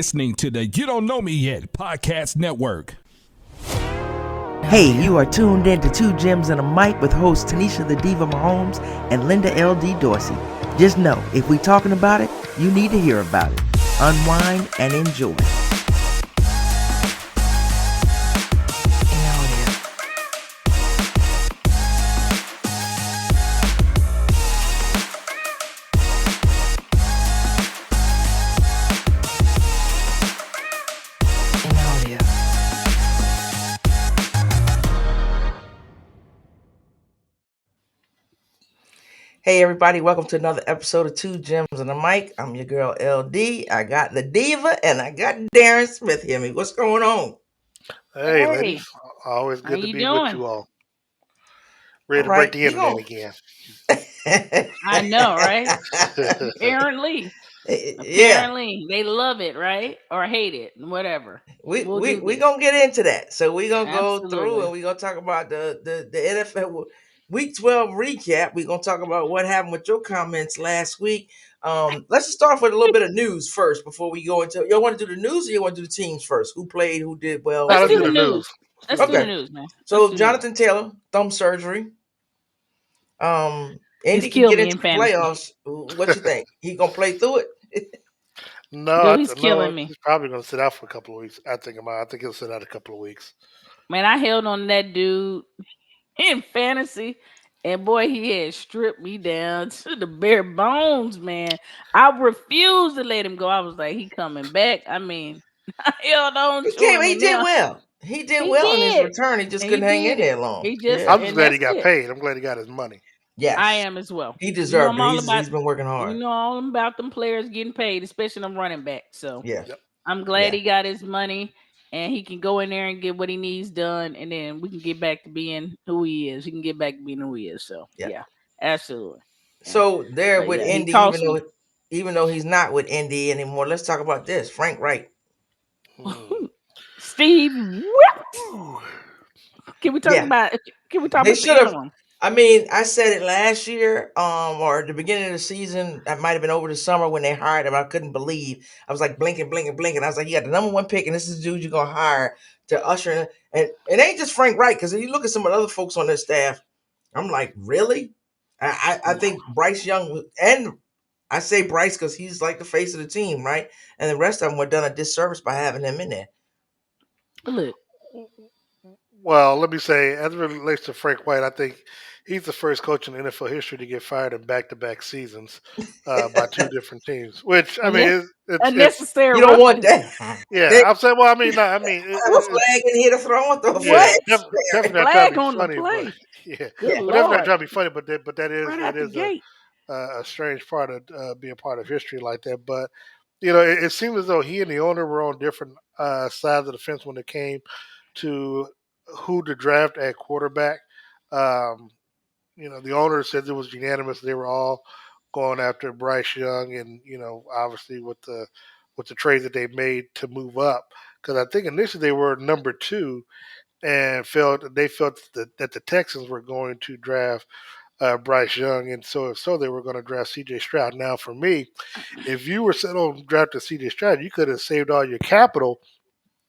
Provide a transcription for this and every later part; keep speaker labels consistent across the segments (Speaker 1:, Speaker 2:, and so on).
Speaker 1: Listening to the You Don't Know Me Yet podcast network.
Speaker 2: Hey, you are tuned in to Two Gems and a Mic with hosts Tanisha the Diva Mahomes and Linda L.D. Dorsey. Just know, if we talking about it, you need to hear about it. Unwind and enjoy. Hey everybody, welcome to another episode of Two Gems and a Mic. I'm your girl LD. I got the Diva and I got Darren Smith here. What's going on?
Speaker 3: Hey, ladies. Always good to be with you all. Ready to break the internet again.
Speaker 4: I know, right? Apparently. Apparently. They love it, right? Or hate it, whatever.
Speaker 2: We gonna get into that. So we're gonna go through and we're gonna talk about the NFL Week 12 recap. We're gonna talk about what happened with your comments last week. Let's just start off with a little bit of news first before we go into. You want to do the news or you want to do the teams first? Who played? Who did well?
Speaker 4: Let's do the news. Let's do the news, man.
Speaker 2: So Jonathan Taylor, thumb surgery. Andy can get into the playoffs. What you think? He gonna play through it?
Speaker 3: No,
Speaker 4: he's killing me.
Speaker 3: He's probably gonna sit out for a couple of weeks. I think he'll sit out a couple of weeks.
Speaker 4: Man, I held on that dude in fantasy, and boy, he had stripped me down to the bare bones, man. I refused to let him go. I was like, he coming back. I mean, I held on to him.
Speaker 2: He did well. He did well in his return. He just couldn't hang in there long.
Speaker 3: I'm just glad he got paid. I'm glad he got his money.
Speaker 2: Yes,
Speaker 4: I am as well.
Speaker 2: He deserved it. He's been working hard.
Speaker 4: You know all about them players getting paid, especially them running back. So
Speaker 2: yeah,
Speaker 4: I'm glad he got his money and he can go in there and get what he needs done, and then we can get back to being who he is. He can get back to being who he is. So yeah absolutely.
Speaker 2: So there with Indy, even though he's not with Indy anymore, let's talk about this. Frank Reich.
Speaker 4: Steve. Can we talk about? Can we talk about the interim?
Speaker 2: I mean, I said it last year, or at the beginning of the season. That might have been over the summer when they hired him. I couldn't believe. I was like blinking. I was like, you got the number one pick, and this is the dude you're gonna hire to usher in. And it ain't just Frank Reich, because if you look at some of the other folks on their staff, I'm like, really? I think Bryce Young, and I say Bryce because he's like the face of the team, right? And the rest of them were done a disservice by having him in there.
Speaker 4: Look.
Speaker 3: Well, let me say, as it relates to Frank White, I think he's the first coach in NFL history to get fired in back-to-back seasons by two different teams. Which I mean, it's
Speaker 4: unnecessary.
Speaker 2: You don't want that.
Speaker 3: Yeah, I'm saying. Well, I mean,
Speaker 2: have a flag in here to throw on the flag.
Speaker 3: Definitely not trying to be funny. But, definitely not trying to be funny. But that is a strange part of being part of history like that. But it seems as though he and the owner were on different sides of the fence when it came to who to draft at quarterback. The owner said it was unanimous. They were all going after Bryce Young, and obviously with the trades that they made to move up, because I think initially they were number 2, and felt that the Texans were going to draft Bryce Young, and so they were going to draft C.J. Stroud. Now, for me, if you were set on drafting C.J. Stroud, you could have saved all your capital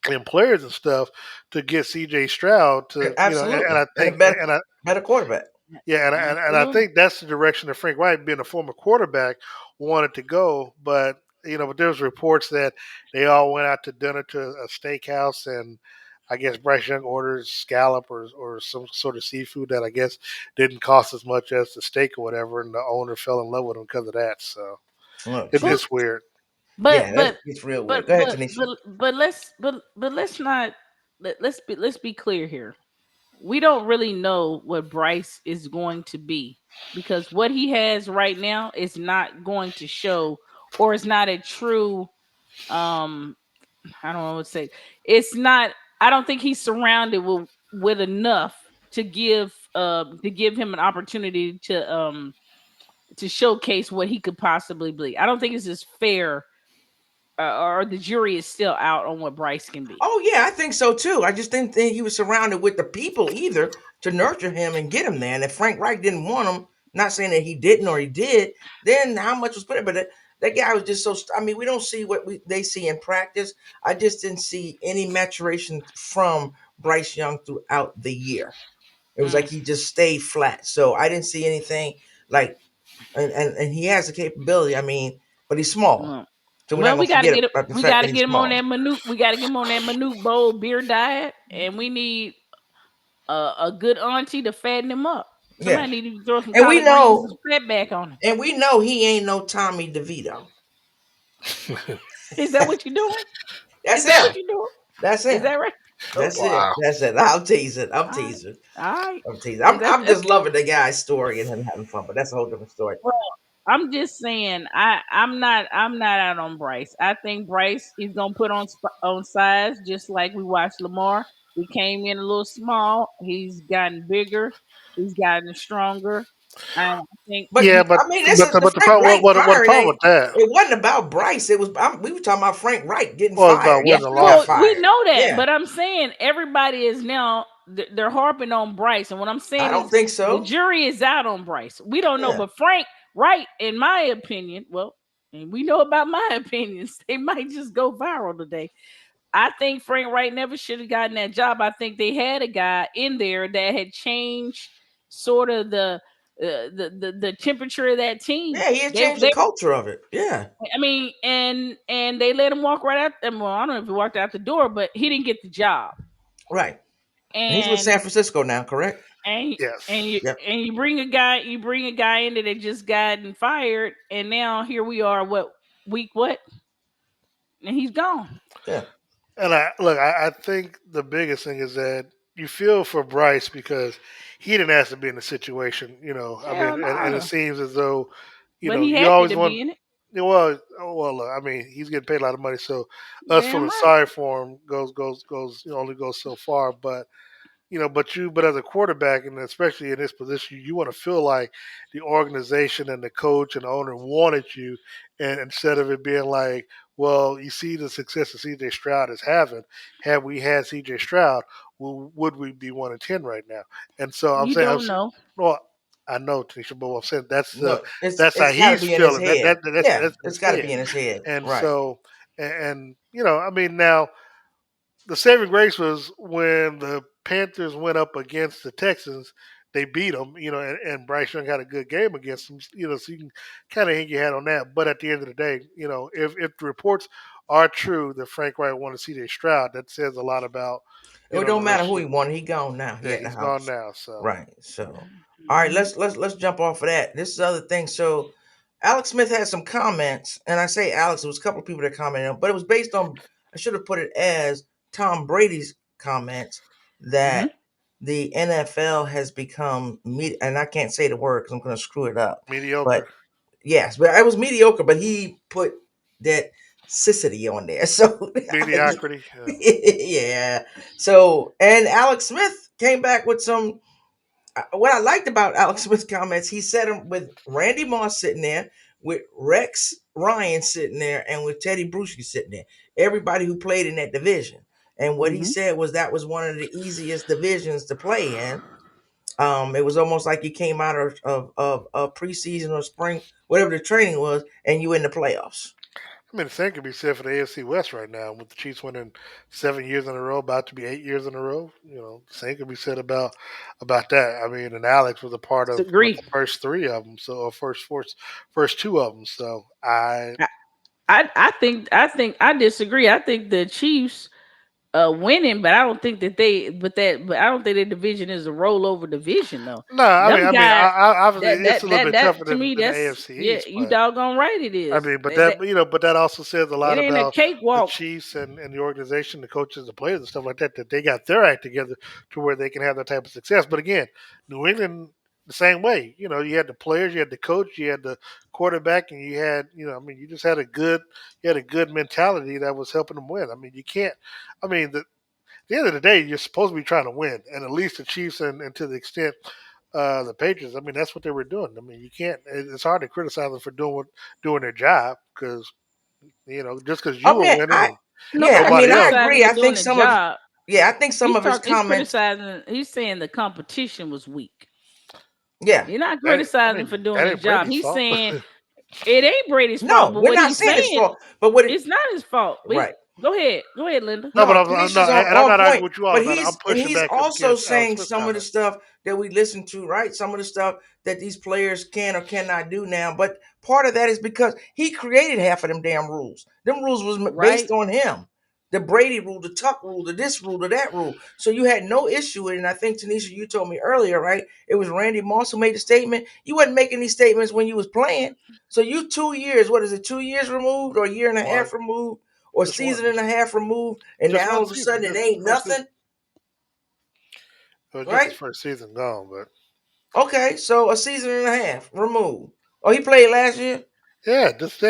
Speaker 3: and players and stuff to get C.J. Stroud to,
Speaker 2: absolutely.
Speaker 3: And I think
Speaker 2: better quarterback.
Speaker 3: Yeah, and I think that's the direction that Frank Reich, being a former quarterback, wanted to go. But but there's reports that they all went out to dinner to a steakhouse, and I guess Bryce Young ordered scallop or some sort of seafood that I guess didn't cost as much as the steak or whatever, and the owner fell in love with him because of that. So it's just weird.
Speaker 4: But
Speaker 2: it's real weird. Go ahead, Tanisha.
Speaker 4: But let's be clear here. We don't really know what Bryce is going to be, because what he has right now is not going to show, or it's not a true I don't know what to say. It's not. I don't think he's surrounded with enough to give him an opportunity to showcase what he could possibly be. I don't think it's as fair, or the jury is still out on what Bryce can be.
Speaker 2: Oh yeah, I think so too. I just didn't think he was surrounded with the people either to nurture him and get him there. And if Frank Reich didn't want him, not saying that he didn't or he did, then how much was put in? But That guy was just so. I mean, we don't see what they see in practice. I just didn't see any maturation from Bryce Young throughout the year. It was like
Speaker 4: Mm,
Speaker 2: he just stayed flat. So I didn't see anything like, and he has the capability. I mean, but he's small,
Speaker 4: mm.
Speaker 2: so we're not
Speaker 4: Well,
Speaker 2: gonna forget about the
Speaker 4: we
Speaker 2: fact
Speaker 4: gotta
Speaker 2: that he's
Speaker 4: get him on
Speaker 2: small.
Speaker 4: that minute. We gotta get him on that minute bowl beer diet, and we need a good auntie to fatten him up.
Speaker 2: Yeah,
Speaker 4: Somebody need to throw some
Speaker 2: and we
Speaker 4: collard greens and
Speaker 2: know,
Speaker 4: some fat back on him.
Speaker 2: he ain't no Tommy DeVito.
Speaker 4: Is that what you're doing?
Speaker 2: That's
Speaker 4: Is that
Speaker 2: him.
Speaker 4: what you're doing?
Speaker 2: That's
Speaker 4: Is
Speaker 2: him.
Speaker 4: that right?
Speaker 2: That's
Speaker 4: Okay.
Speaker 2: it.
Speaker 3: Wow.
Speaker 2: That's it. I'm teasing. I'm
Speaker 4: All right.
Speaker 2: teasing.
Speaker 4: All right.
Speaker 2: I'm teasing.
Speaker 4: Is
Speaker 2: I'm
Speaker 4: that's
Speaker 2: just loving the guy's story and him having fun, but that's a whole different story.
Speaker 4: well, I'm just saying I'm not out on Bryce. I think Bryce is gonna put on size just like we watched Lamar. He came in a little small. He's gotten bigger. He's gotten stronger. And I think
Speaker 2: But
Speaker 3: Yeah,
Speaker 2: I mean, this is the
Speaker 3: but the
Speaker 2: Frank
Speaker 3: problem
Speaker 2: Wright
Speaker 3: what the
Speaker 2: firing.
Speaker 3: problem with that?
Speaker 2: It wasn't about Bryce. It was we were talking about Frank Wright getting
Speaker 3: Well, it's about
Speaker 2: fired.
Speaker 4: yeah,
Speaker 3: winning and
Speaker 2: He got
Speaker 4: well,
Speaker 3: losses.
Speaker 4: we
Speaker 2: fired.
Speaker 4: know that,
Speaker 2: Yeah,
Speaker 4: but I'm saying everybody is now they're harping on Bryce, and what I'm
Speaker 2: I
Speaker 4: saying
Speaker 2: don't
Speaker 4: is
Speaker 2: think
Speaker 4: the
Speaker 2: so.
Speaker 4: jury is out on Bryce. We don't know,
Speaker 2: Yeah,
Speaker 4: but Frank Wright, in my opinion, well, and we know about my opinions, they might just go viral today. I think Frank Wright never should have gotten that job. I think they had a guy in there that had changed sort of the temperature of that team.
Speaker 2: yeah, he had changed the
Speaker 4: They
Speaker 2: culture of it. Yeah,
Speaker 4: I mean, and they let him walk right out. Well, I don't know if he walked out the door, but he didn't get the job.
Speaker 2: right. And he's with
Speaker 4: And
Speaker 2: San Francisco now, correct?
Speaker 4: and
Speaker 3: Yes.
Speaker 2: Yep.
Speaker 4: you bring a guy in that just gotten fired, and now here we are. What week? What? And he's gone.
Speaker 2: Yeah,
Speaker 3: And I think the biggest thing is that you feel for Bryce because he didn't ask to be in the situation. I mean,
Speaker 4: Hell
Speaker 3: and it
Speaker 4: no.
Speaker 3: seems as though,
Speaker 4: But he
Speaker 3: you
Speaker 4: happy
Speaker 3: always
Speaker 4: to
Speaker 3: want.
Speaker 4: be in it.
Speaker 3: Look, I mean, he's getting paid a lot of money, so us
Speaker 4: Damn
Speaker 3: feeling
Speaker 4: right.
Speaker 3: sorry for him only goes so far. But but as a quarterback, and especially in this position, you want to feel like the organization and the coach and the owner wanted you, and instead of it being like, well, you see the success that CJ Stroud is having. Had we had CJ Stroud, would we be 1-10 right now? And so
Speaker 4: You don't know.
Speaker 3: well, I know, Tanisha, but what I'm saying
Speaker 2: no,
Speaker 3: that's how
Speaker 2: it's got to
Speaker 3: he's
Speaker 2: be in his
Speaker 3: feeling.
Speaker 2: head. Yeah,
Speaker 3: That's
Speaker 2: it's
Speaker 3: his
Speaker 2: got to be
Speaker 3: head,
Speaker 2: in his head.
Speaker 3: and
Speaker 2: Right.
Speaker 3: so I mean now the saving grace was when the Panthers went up against the Texans. They beat them, and Bryce Young had a good game against them, so you can kind of hang your hat on that. But at the end of the day, if the reports are true that Frank Wright wanted CJ Stroud, that says a lot about,
Speaker 2: It
Speaker 3: the
Speaker 2: don't matter who he
Speaker 3: relationship.
Speaker 2: wanted. He gone now. He
Speaker 3: Yeah,
Speaker 2: at the
Speaker 3: he's gone
Speaker 2: house.
Speaker 3: now. So,
Speaker 2: Right. So, all right,
Speaker 4: Mhm.
Speaker 2: let's jump off of that. This is the other thing. So, Alex Smith had some comments, and I say Alex, it was a couple of people that commented, but it was based on. I should have put it as Tom Brady's comments
Speaker 4: Mhm.
Speaker 2: that the NFL has become and I can't say the word because I'm going to screw it up. But
Speaker 3: mediocre.
Speaker 2: yes, but it was mediocre. But he put that cicity on there, so
Speaker 3: Mediocrity.
Speaker 2: yeah. So, and Alex Smith came back with some. What I liked about Alex Smith's comments, he said him with Randy Moss sitting there, with Rex Ryan sitting there, and with Teddy Bruschi sitting there. Everybody who played in that division. And what he
Speaker 4: Mhm.
Speaker 2: said was that was one of the easiest divisions to play in. It was almost like you came out of preseason or spring, whatever the training was, and you in the playoffs.
Speaker 3: I mean, the same could be said for the AFC West right now, with the Chiefs winning 7 years in a row, about to be 8 years in a row. The same could be said about that. I mean, and Alex was a part of what,
Speaker 4: Disagree.
Speaker 3: the first three of them, so or first two of them. So
Speaker 4: I, I disagree. I think the Chiefs winning, but I don't think that but I don't think their division is a rollover division though.
Speaker 3: no,
Speaker 4: Them
Speaker 3: I
Speaker 4: guys
Speaker 3: obviously it's a little bit tougher
Speaker 4: to me
Speaker 3: than the
Speaker 4: that's
Speaker 3: AFC
Speaker 4: yeah,
Speaker 3: East,
Speaker 4: you
Speaker 3: but
Speaker 4: doggone right it
Speaker 3: I
Speaker 4: is.
Speaker 3: mean, but that also says a
Speaker 4: It
Speaker 3: lot
Speaker 4: ain't a
Speaker 3: about the
Speaker 4: cakewalk.
Speaker 3: Chiefs and the organization, the coaches, the players, and stuff like that. That they got their act together to where they can have that type of success. But again, New England the same way. You had the players, you had the coach, you had the quarterback, and you had I mean, you had a good mentality that was helping them win. I mean, you can't. I mean, the end of the day, you're supposed to be trying to win, and at least the Chiefs and to the extent the Patriots. I mean, that's what they were doing. I mean, you can't. It's hard to criticize them for doing their job because just because you
Speaker 2: Oh
Speaker 3: were
Speaker 2: yeah,
Speaker 3: winning and
Speaker 2: yeah. I
Speaker 4: Nobody's
Speaker 2: mean,
Speaker 3: nobody
Speaker 2: I
Speaker 3: else
Speaker 4: criticizing
Speaker 2: agree.
Speaker 3: was.
Speaker 4: for
Speaker 2: I
Speaker 4: doing
Speaker 2: think
Speaker 4: the
Speaker 2: some of
Speaker 4: job.
Speaker 2: some of his
Speaker 4: He's
Speaker 2: comments.
Speaker 4: criticizing. He's saying the competition was weak.
Speaker 2: Yeah,
Speaker 4: You're not
Speaker 3: That
Speaker 4: criticizing for
Speaker 3: ain't
Speaker 4: doing
Speaker 3: that
Speaker 4: the
Speaker 3: ain't
Speaker 4: job.
Speaker 3: Brady's
Speaker 4: He's
Speaker 3: fault.
Speaker 4: saying It ain't Brady's fault,
Speaker 2: No,
Speaker 4: but
Speaker 2: we're
Speaker 4: what
Speaker 2: not
Speaker 4: he's
Speaker 2: saying it's
Speaker 4: saying,
Speaker 2: fault, but what it
Speaker 4: it's not his fault.
Speaker 2: right.
Speaker 4: Go ahead, Linda.
Speaker 3: No, but
Speaker 2: No,
Speaker 3: I'm
Speaker 2: Tanisha's
Speaker 3: not, and I'm
Speaker 2: on
Speaker 3: not
Speaker 2: point,
Speaker 3: arguing with you all
Speaker 2: but
Speaker 3: about it. I'm pushing
Speaker 2: he's
Speaker 3: back
Speaker 2: also
Speaker 3: against Alex
Speaker 2: saying
Speaker 3: Smith's
Speaker 2: some of the
Speaker 3: comment.
Speaker 2: stuff that we listen to, right? Some of the stuff that these players can or cannot do now. But part of that is because he created half of them damn rules. Them rules was based
Speaker 4: Right?
Speaker 2: on him. The Brady rule, the Tuck rule, the this rule, the that rule. So you had no issue with it. And I think Tanisha, you told me earlier, right? It was Randy Moss who made the statement. You wasn't making these statements when you was playing. So you 2 years, what is it, 2 years removed or a year and a
Speaker 3: One,
Speaker 2: half removed? Or
Speaker 3: just one,
Speaker 2: season and a half removed, and
Speaker 3: just
Speaker 2: now all
Speaker 3: one
Speaker 2: of a
Speaker 3: season,
Speaker 2: sudden it
Speaker 3: just
Speaker 2: ain't
Speaker 3: first season.
Speaker 2: nothing,
Speaker 3: It was just his
Speaker 2: right?
Speaker 3: first season gone, but
Speaker 2: Okay, so a season and a half removed. Oh, he played last year.
Speaker 3: yeah, just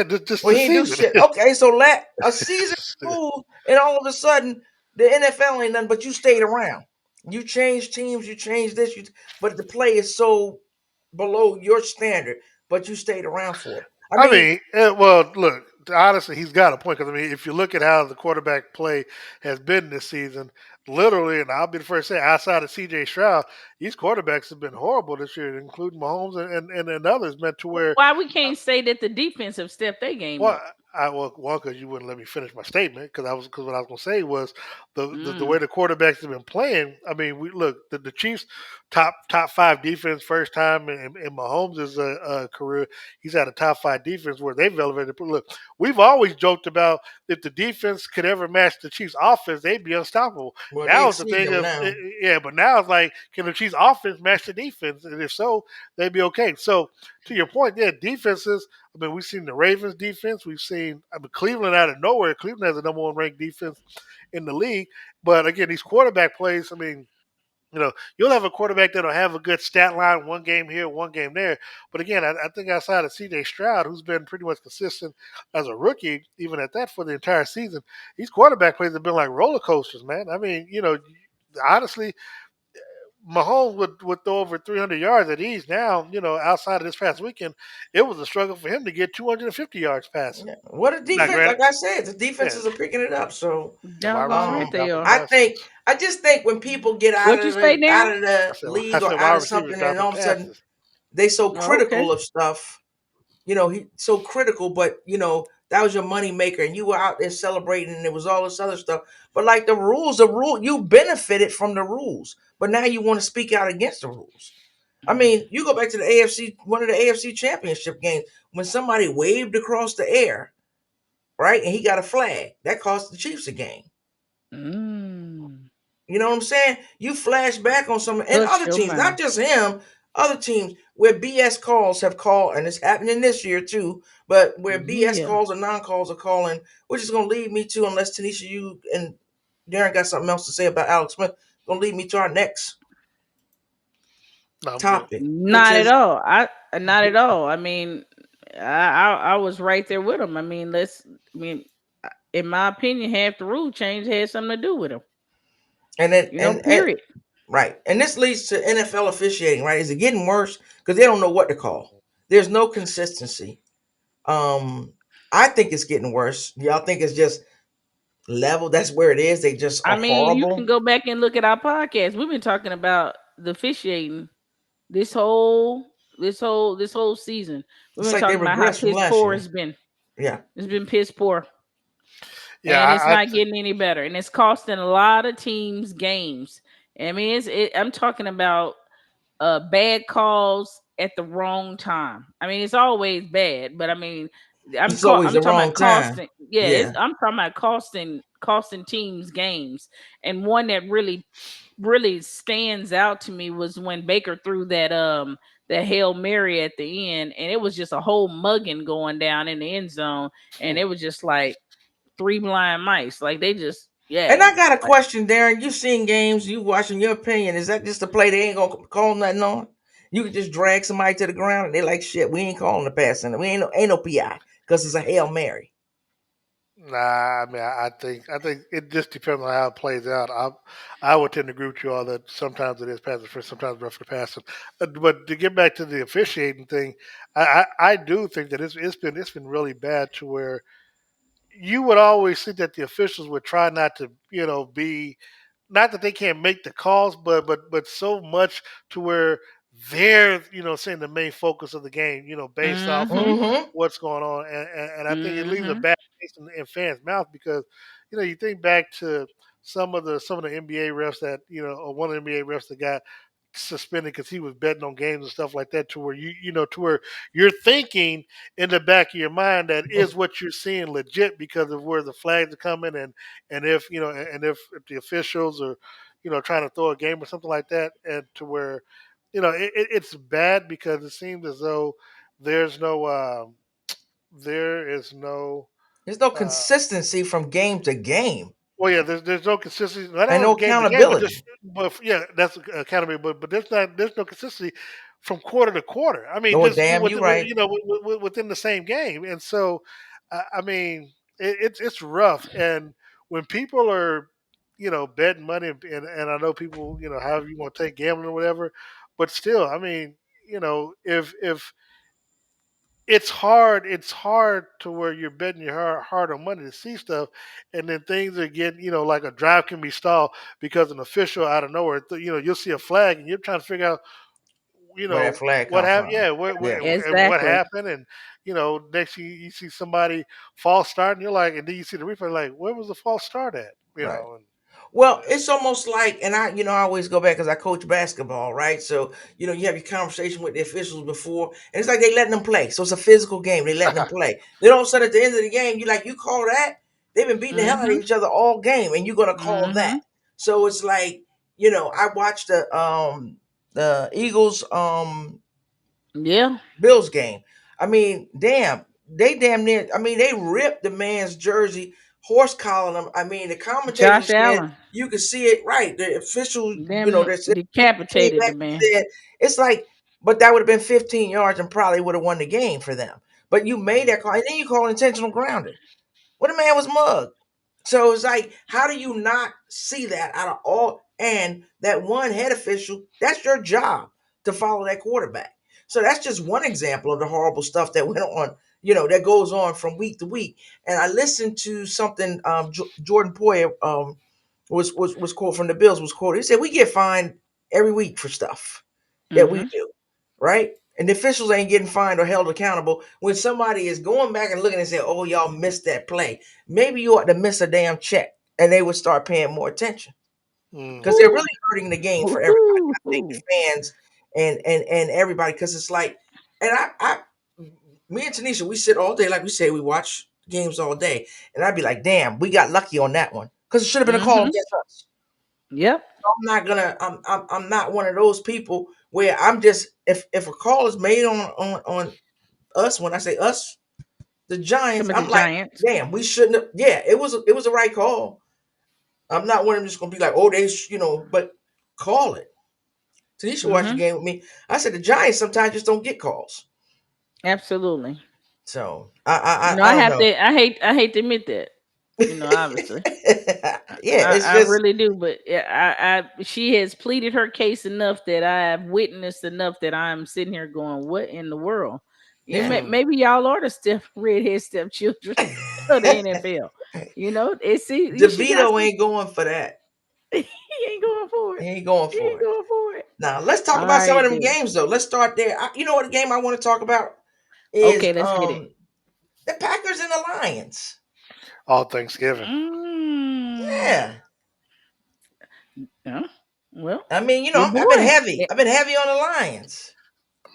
Speaker 2: Well,
Speaker 3: the
Speaker 2: he didn't do
Speaker 3: season.
Speaker 2: shit. Okay, so a season removed, and all of a sudden the NFL ain't nothing. But you stayed around. You changed teams. You changed this. But the play is so below your standard. But you stayed around for it. I
Speaker 3: I
Speaker 2: mean,
Speaker 3: mean, well, look, honestly, he's got a point because I mean, if you look at how the quarterback play has been this season, literally, and I'll be the first to say, outside of C.J. Stroud, these quarterbacks have been horrible this year, including Mahomes and others. Meant to where,
Speaker 4: Why we can't say that the defense have stepped their game
Speaker 3: well,
Speaker 4: up?
Speaker 3: one because you wouldn't let me finish my statement because what I was going to say was the
Speaker 4: Mm.
Speaker 3: way the quarterbacks have been playing. I mean, we look the Chiefs top five defense first time in Mahomes' career. He's had a top five defense where they've elevated. Look, we've always joked about if the defense could ever match the Chiefs' offense, they'd be unstoppable.
Speaker 2: well, they
Speaker 3: Now it's the
Speaker 2: exceed
Speaker 3: thing
Speaker 2: them
Speaker 3: of
Speaker 2: now.
Speaker 3: yeah, but now it's like can the Chiefs' offense match the defense? And if so, they'd be okay. So to your point, yeah, defenses. I mean, we've seen the Ravens defense. We've seen Cleveland out of nowhere. Cleveland has the number one ranked defense in the league. But again, these quarterback plays. I mean, you'll have a quarterback that'll have a good stat line, one game here, one game there. But again, I think outside of C.J. Stroud, who's been pretty much consistent as a rookie, even at that for the entire season, these quarterback plays have been like roller coasters, man. I mean, honestly, Mahomes would throw over 300 yards at ease. Now, outside of this past weekend, it was a struggle for him to get 250 yards passing.
Speaker 2: Yeah. What a
Speaker 3: Now,
Speaker 2: defense!
Speaker 3: granted,
Speaker 2: Like I said, the
Speaker 3: yeah,
Speaker 2: defenses are picking it up. So
Speaker 3: the wide
Speaker 4: Doggone
Speaker 3: receivers
Speaker 4: right
Speaker 2: Um,
Speaker 4: they
Speaker 3: dropping
Speaker 4: are.
Speaker 2: I
Speaker 3: passes.
Speaker 2: think I just think when people get
Speaker 4: What you say now?
Speaker 2: out of the
Speaker 3: I
Speaker 2: league or
Speaker 3: said
Speaker 2: out
Speaker 3: wide
Speaker 2: of
Speaker 3: receivers
Speaker 2: something, and
Speaker 3: dropping
Speaker 2: all of a sudden
Speaker 3: passes.
Speaker 2: they so
Speaker 4: Oh, okay.
Speaker 2: critical of stuff. He so critical, but that was your money maker, and you were out there celebrating, and there was all this other stuff. But like the rule, you benefited from the rules, but now you want to speak out against the rules. I mean, you go back to the AFC, one of the AFC Championship games when somebody waved across the air, right, and he got a flag that cost the Chiefs a game.
Speaker 4: Mm.
Speaker 2: You know what I'm saying? You flash back on some and
Speaker 4: Hush
Speaker 2: other
Speaker 4: your
Speaker 2: teams, not
Speaker 4: mouth.
Speaker 2: just him, other teams where BS calls have called, and it's happening this year too, but where BS
Speaker 4: Yeah.
Speaker 2: calls or non-calls are calling, which is gonna lead me to, unless Tanisha, you and Darren got something else to say about Alex Smith, gonna lead me to our next
Speaker 3: No, I'm good.
Speaker 2: topic, which
Speaker 4: Not at
Speaker 2: is
Speaker 4: all. Not at all. I mean, I was right there with him. I mean, in my opinion, half the rule change had something to do with him.
Speaker 2: and then and
Speaker 4: Period.
Speaker 2: right. And this leads to NFL officiating, right? Is it getting worse? Because they don't know what to call. There's no consistency. Um, I think it's getting worse. Y'all think it's just level? That's where it is. They just
Speaker 4: I
Speaker 2: are
Speaker 4: mean, you can
Speaker 2: horrible.
Speaker 4: go back and look at our podcast. We've been talking about the officiating this whole season. We've
Speaker 2: It's
Speaker 4: been
Speaker 2: like they
Speaker 4: talking about how
Speaker 2: regressed from
Speaker 4: piss
Speaker 2: last
Speaker 4: poor
Speaker 2: year.
Speaker 4: it's been.
Speaker 2: Yeah.
Speaker 4: It's been piss poor.
Speaker 3: Yeah,
Speaker 4: And it's
Speaker 3: I
Speaker 4: not getting any better. And it's costing a lot of teams games. I mean, I'm talking about bad calls at the wrong time. I mean, it's always bad, but I mean,
Speaker 2: It's always
Speaker 4: I'm
Speaker 2: the
Speaker 4: talking
Speaker 2: wrong
Speaker 4: about
Speaker 2: time.
Speaker 4: costing. Yeah,
Speaker 2: Yeah.
Speaker 4: I'm talking about costing teams games. And one that really stands out to me was when Baker threw that Hail Mary at the end, and it was just a whole mugging going down in the end zone, and it was just like three blind mice. Like they just
Speaker 2: And I got a
Speaker 4: like
Speaker 2: question, Darren. You seen games, you watching, your opinion. Is that just a play they ain't gonna call nothing on? You could just drag somebody to the ground and they like shit. We ain't calling the pass center. We ain't no PI because it's a Hail Mary.
Speaker 3: Nah, I mean, I think it just depends on how it plays out. I would tend to agree with you all that sometimes it is pass first, sometimes rough for the passing. But to get back to the officiating thing, I do think that it's been really bad to where you would always think that the officials would try not to be not that they can't make the calls, but so much to where they're saying the main focus of the game, based off of
Speaker 4: Mm-hmm.
Speaker 2: Mm-hmm.
Speaker 3: what's going on, and I think it leaves a
Speaker 4: Mm-hmm.
Speaker 3: bad taste in fans' mouth because you think back to some of the NBA refs that or one of the NBA refs that got suspended because he was betting on games and stuff like that, to where to where you're thinking in the back of your mind that is what you're seeing legit because of where the flags are coming, and if if the officials are trying to throw a game or something like that, and to where it's bad because it seems as though there's no there is no
Speaker 2: There's no
Speaker 3: uh,
Speaker 2: consistency from game to game
Speaker 3: well, yeah, there's no consistency, not
Speaker 2: and
Speaker 3: only
Speaker 2: no
Speaker 3: game to game, but just
Speaker 2: accountability.
Speaker 3: yeah, that's accountability, but there's no consistency from quarter to quarter. I mean,
Speaker 2: Oh,
Speaker 3: just
Speaker 2: damn, you right.
Speaker 3: within the same game, and so I mean, it's rough, and when people are betting money, and I know people however you want to take gambling or whatever, but still, I mean, if it's hard to where you're betting your hard on money to see stuff, and then things are getting like a drive can be stalled because an official out of nowhere you'll see a flag and you're trying to figure out
Speaker 2: Where that flag
Speaker 3: what
Speaker 2: come
Speaker 3: happened,
Speaker 2: from?
Speaker 3: yeah,
Speaker 2: Yeah,
Speaker 3: what
Speaker 4: Exactly.
Speaker 3: happened, and next you see somebody false start and you're like, and then you see the replay like, where was the false start at,
Speaker 2: right.
Speaker 3: and
Speaker 2: Well,
Speaker 3: yeah.
Speaker 2: it's almost like, and I always go back because I coach basketball, right? So, you have your conversation with the officials before, and it's like they letting them play. So it's a physical game. They letting them play. Then all of a sudden at the end of the game, you call that? They've been beating the hell out of
Speaker 4: Mm-hmm.
Speaker 2: each other all game, and you're gonna call that.
Speaker 4: Mm-hmm.
Speaker 2: So it's like, I watched the Eagles
Speaker 4: Yeah.
Speaker 2: Bills game. I mean, damn, they damn near. I mean, they ripped the man's jersey, horse collar him. I mean, the commentator
Speaker 4: Josh
Speaker 2: said
Speaker 4: Allen.
Speaker 2: you could see it right. The official,
Speaker 4: Them
Speaker 2: that's came
Speaker 4: decapitated the
Speaker 2: back and
Speaker 4: man.
Speaker 2: said it's like, but that would have been 15 yards and probably would have won the game for them. But you made that call, and then you call intentional grounding. Well, the man was mugged. So it's like, how do you not see that out of all? And that one head official, that's your job to follow that quarterback. So that's just one example of the horrible stuff that went on, that goes on from week to week. And I listened to something Jordan Poyer was quote from the Bills was quoted. He said, "We get fined every week for stuff that we
Speaker 4: Mm-hmm.
Speaker 2: do, right? And the officials ain't getting fined or held accountable when somebody is going back and looking and saying, 'Oh, y'all missed that play.' Maybe you ought to miss a damn check, and they would start paying more attention because
Speaker 3: Mhm.
Speaker 2: they're
Speaker 4: Ooh.
Speaker 2: really hurting the game for everybody. I think the
Speaker 4: Ooh.
Speaker 2: fans and everybody, because it's like, and me and Tanisha, we sit all day, like we say, we watch games all day, and I'd be like, damn, we got lucky on that one because it should have been a call
Speaker 4: Mm-hmm.
Speaker 2: against us.
Speaker 4: Yep.
Speaker 2: I'm not gonna. I'm not one of those people where I'm just if a call is made on us. When I say us, the Giants,
Speaker 4: Some of the
Speaker 2: I'm like,
Speaker 4: Giants.
Speaker 2: damn, we shouldn't have. Yeah, it was a right call. I'm not one of them just gonna be like, oh, but call it. Tanisha watched the
Speaker 4: Mm-hmm.
Speaker 2: game with me. I said the Giants sometimes just don't get calls.
Speaker 4: Absolutely.
Speaker 2: So I
Speaker 4: I
Speaker 2: don't
Speaker 4: have
Speaker 2: know.
Speaker 4: to. I hate to admit that. Obviously.
Speaker 2: Yeah, it's
Speaker 4: I
Speaker 2: just
Speaker 4: really do, but yeah, she has pleaded her case enough that I have witnessed enough that I'm sitting here going, "What in the world?"
Speaker 2: yeah.
Speaker 4: Maybe y'all are the redhead stepchildren of the NFL. She got
Speaker 2: DeVito
Speaker 4: some.
Speaker 2: ain't going for that.
Speaker 4: He ain't going for
Speaker 2: He
Speaker 4: it.
Speaker 2: ain't going
Speaker 4: He
Speaker 2: for
Speaker 4: ain't
Speaker 2: it.
Speaker 4: going for it.
Speaker 2: Now let's talk
Speaker 4: All
Speaker 2: about some
Speaker 4: right
Speaker 2: of them
Speaker 4: then.
Speaker 2: games though. Let's start there. You know what game I want to talk about is
Speaker 4: Okay, let's get it.
Speaker 2: the Packers and the Lions.
Speaker 3: All Thanksgiving.
Speaker 4: Mm,
Speaker 2: Yeah.
Speaker 4: yeah. Well,
Speaker 2: I mean,
Speaker 4: your
Speaker 2: I've been
Speaker 4: boy.
Speaker 2: heavy. I've been heavy on the Lions.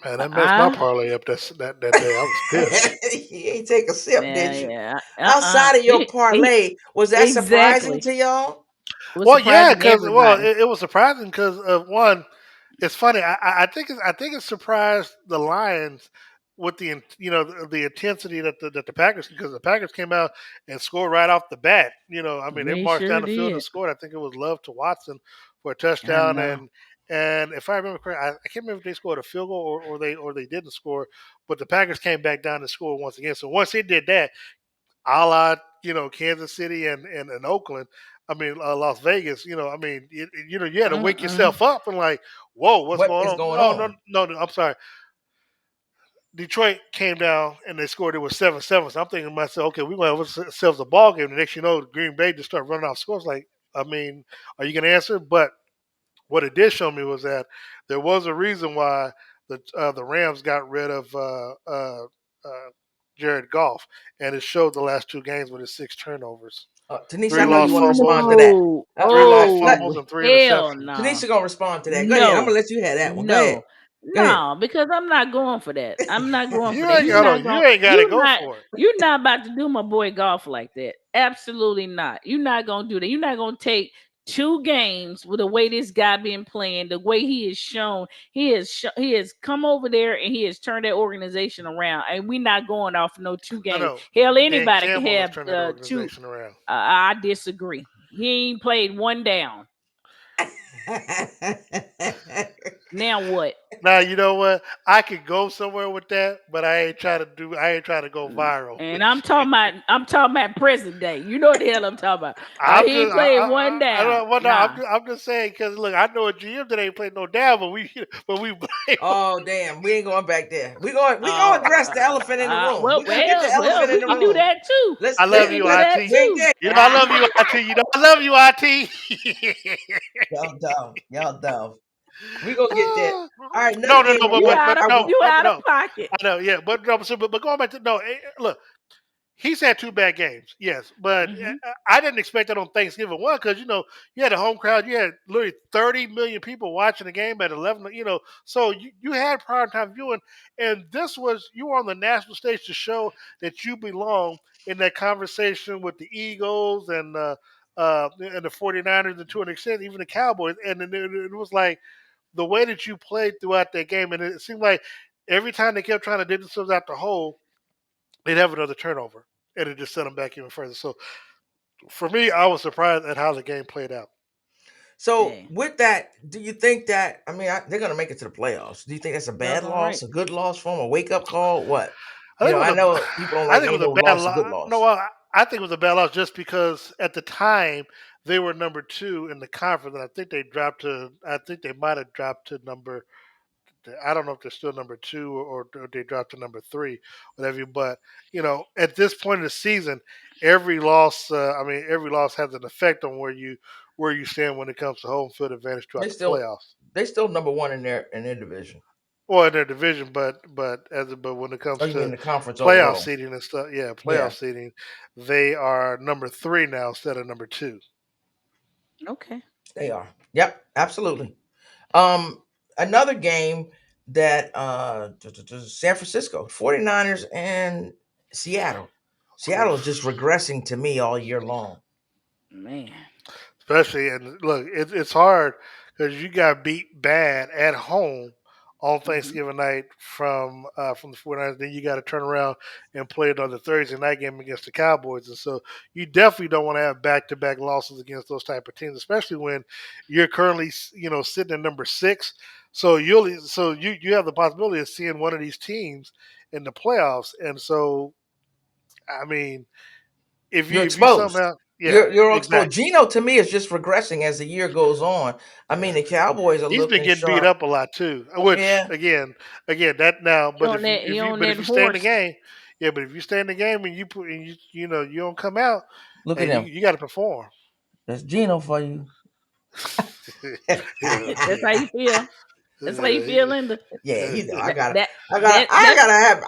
Speaker 3: Man, that messed my
Speaker 4: I
Speaker 3: parlay up that day. I was pissed.
Speaker 2: You ain't take a sip,
Speaker 4: yeah,
Speaker 2: did you?
Speaker 4: yeah.
Speaker 2: Outside of your
Speaker 4: He,
Speaker 2: parlay, was that surprising
Speaker 4: exactly.
Speaker 2: to y'all?
Speaker 4: It was
Speaker 3: Well, yeah,
Speaker 4: surprising to
Speaker 3: because
Speaker 4: everybody.
Speaker 3: it was surprising because of one. It's funny. I think it surprised the Lions with the intensity that the Packers, because the Packers came out and scored right off the bat. I mean, they
Speaker 4: They
Speaker 3: marched down
Speaker 4: sure
Speaker 3: the field and
Speaker 4: did.
Speaker 3: scored. I think it was Love to Watson for a
Speaker 4: I
Speaker 3: touchdown,
Speaker 4: know.
Speaker 3: and if I remember correctly, I can't remember if they scored a field goal or they didn't score, but the Packers came back down and scored once again. So once they did that, a la Kansas City and Oakland. I mean Las Vegas. I mean you had to wake
Speaker 4: Mm-mm.
Speaker 3: yourself up and like, whoa, what's
Speaker 2: What
Speaker 3: going
Speaker 2: is
Speaker 3: on?
Speaker 2: going
Speaker 3: Oh no
Speaker 2: on?
Speaker 3: no no, I'm sorry. Detroit came down and they scored. It was 7-7. So I'm thinking to myself, okay, we're going to have ourselves a ball game. The next, Green Bay just start running off scores. Like, I mean, are you going to answer? But What it did show me was that there was a reason why the Rams got rid of Jared Goff, and it showed the last 2 games with his 6 turnovers,
Speaker 2: Tanisha,
Speaker 3: three
Speaker 2: I know you
Speaker 3: lost
Speaker 2: want to
Speaker 3: fumbles,
Speaker 2: respond to that.
Speaker 3: three lost
Speaker 2: Let
Speaker 3: fumbles, and 3
Speaker 4: hell
Speaker 3: interceptions.
Speaker 4: no.
Speaker 2: Tanisha gonna respond to that. Go ahead. I'm
Speaker 4: No.
Speaker 2: gonna let you have that one. Go ahead.
Speaker 4: No.
Speaker 2: Go ahead.
Speaker 4: No, because I'm not going for that. I'm not going for
Speaker 3: You
Speaker 4: that.
Speaker 3: ain't got you ain't got to go for it.
Speaker 4: You're not about to do my boy Golf like that. Absolutely not. You're not gonna do that. You're not gonna take 2 games with the way this guy been playing, the way he has shown, he has come over there and he has turned that organization around. And we're not going off no 2 games.
Speaker 3: No.
Speaker 4: Hell,
Speaker 3: Dan
Speaker 4: anybody can
Speaker 3: Campbell has
Speaker 4: have
Speaker 3: turned that
Speaker 4: 2.
Speaker 3: organization around.
Speaker 4: I disagree. He ain't played 1 down. Now what?
Speaker 3: Now you know what? I could go somewhere with that, but I ain't trying to go viral.
Speaker 4: And I'm talking about present day. You know what the hell I'm talking about. He ain't played 1 down.
Speaker 3: I'm just saying because look, I know a GM that ain't played no down, but we blame.
Speaker 2: Oh damn, we ain't going back there. We gonna address the elephant in the room.
Speaker 4: Well,
Speaker 2: we gonna get the elephant
Speaker 4: we
Speaker 2: in the
Speaker 4: can
Speaker 2: room.
Speaker 4: do that too.
Speaker 3: I love you, IT. You know I love you, IT. You know I love you, IT.
Speaker 2: Y'all dumb. We gonna get that. All right,
Speaker 3: No,
Speaker 4: You out of pocket.
Speaker 3: I know, yeah, but going back to look. He's had 2 bad games, yes, but I didn't expect that on Thanksgiving. One, because you had a home crowd, you had literally 30 million people watching the game at 11. So you had primetime viewing, and you were on the national stage to show that you belong in that conversation with the Eagles and the 49ers, and to an extent even the Cowboys, and then it was like the way that you played throughout that game, and it seemed like every time they kept trying to dig themselves out the hole, they'd have another turnover, and it just set them back even further. So, for me, I was surprised at how the game played out.
Speaker 2: So, with that, do you think that they're going to make it to the playoffs? Do you think that's a bad loss, a good loss for them, a wake up call? What? I know people don't like any loss, a good loss.
Speaker 3: No, I think it was a bad loss just because at the time they were number 2 in the conference, and I think they might have dropped to number. I don't know if they're still number 2 or they dropped to number 3, whatever. But at this point in the season, every loss has an effect on where you stand when it comes to home field advantage throughout the playoffs.
Speaker 2: They still number 1 in their division.
Speaker 3: Well, in their division, but when it comes to
Speaker 2: the conference
Speaker 3: playoff
Speaker 2: overall
Speaker 3: seeding and stuff, seeding, they are number 3 now instead of number 2.
Speaker 4: Okay,
Speaker 2: they are. Yep, absolutely. Another game that San Francisco 49ers and Seattle. Seattle is just regressing to me all year long.
Speaker 4: Man.
Speaker 3: Especially, and look, it's hard because you got beat bad at home on Thanksgiving night from the 49ers. Then you got to turn around and play another Thursday night game against the Cowboys. And so you definitely don't want to have back-to-back losses against those type of teams, especially when you're currently sitting at number 6. So you have the possibility of seeing one of these teams in the playoffs. And so, I mean, if
Speaker 2: You're
Speaker 3: you
Speaker 2: exposed.
Speaker 3: somehow
Speaker 2: You're exposed.
Speaker 3: exactly.
Speaker 2: Gino to me is just regressing as the year goes on. I mean, the Cowboys are
Speaker 3: He's been
Speaker 2: looking
Speaker 3: getting
Speaker 2: sharp.
Speaker 3: beat up a lot too. Which again, that now. But if you stay in the game, but if you stay in the game and you don't come out,
Speaker 2: look at him.
Speaker 3: You got to perform.
Speaker 2: That's Gino for you.
Speaker 4: That's how you feel. That's how you feel, Linda.
Speaker 2: Yeah, I gotta have.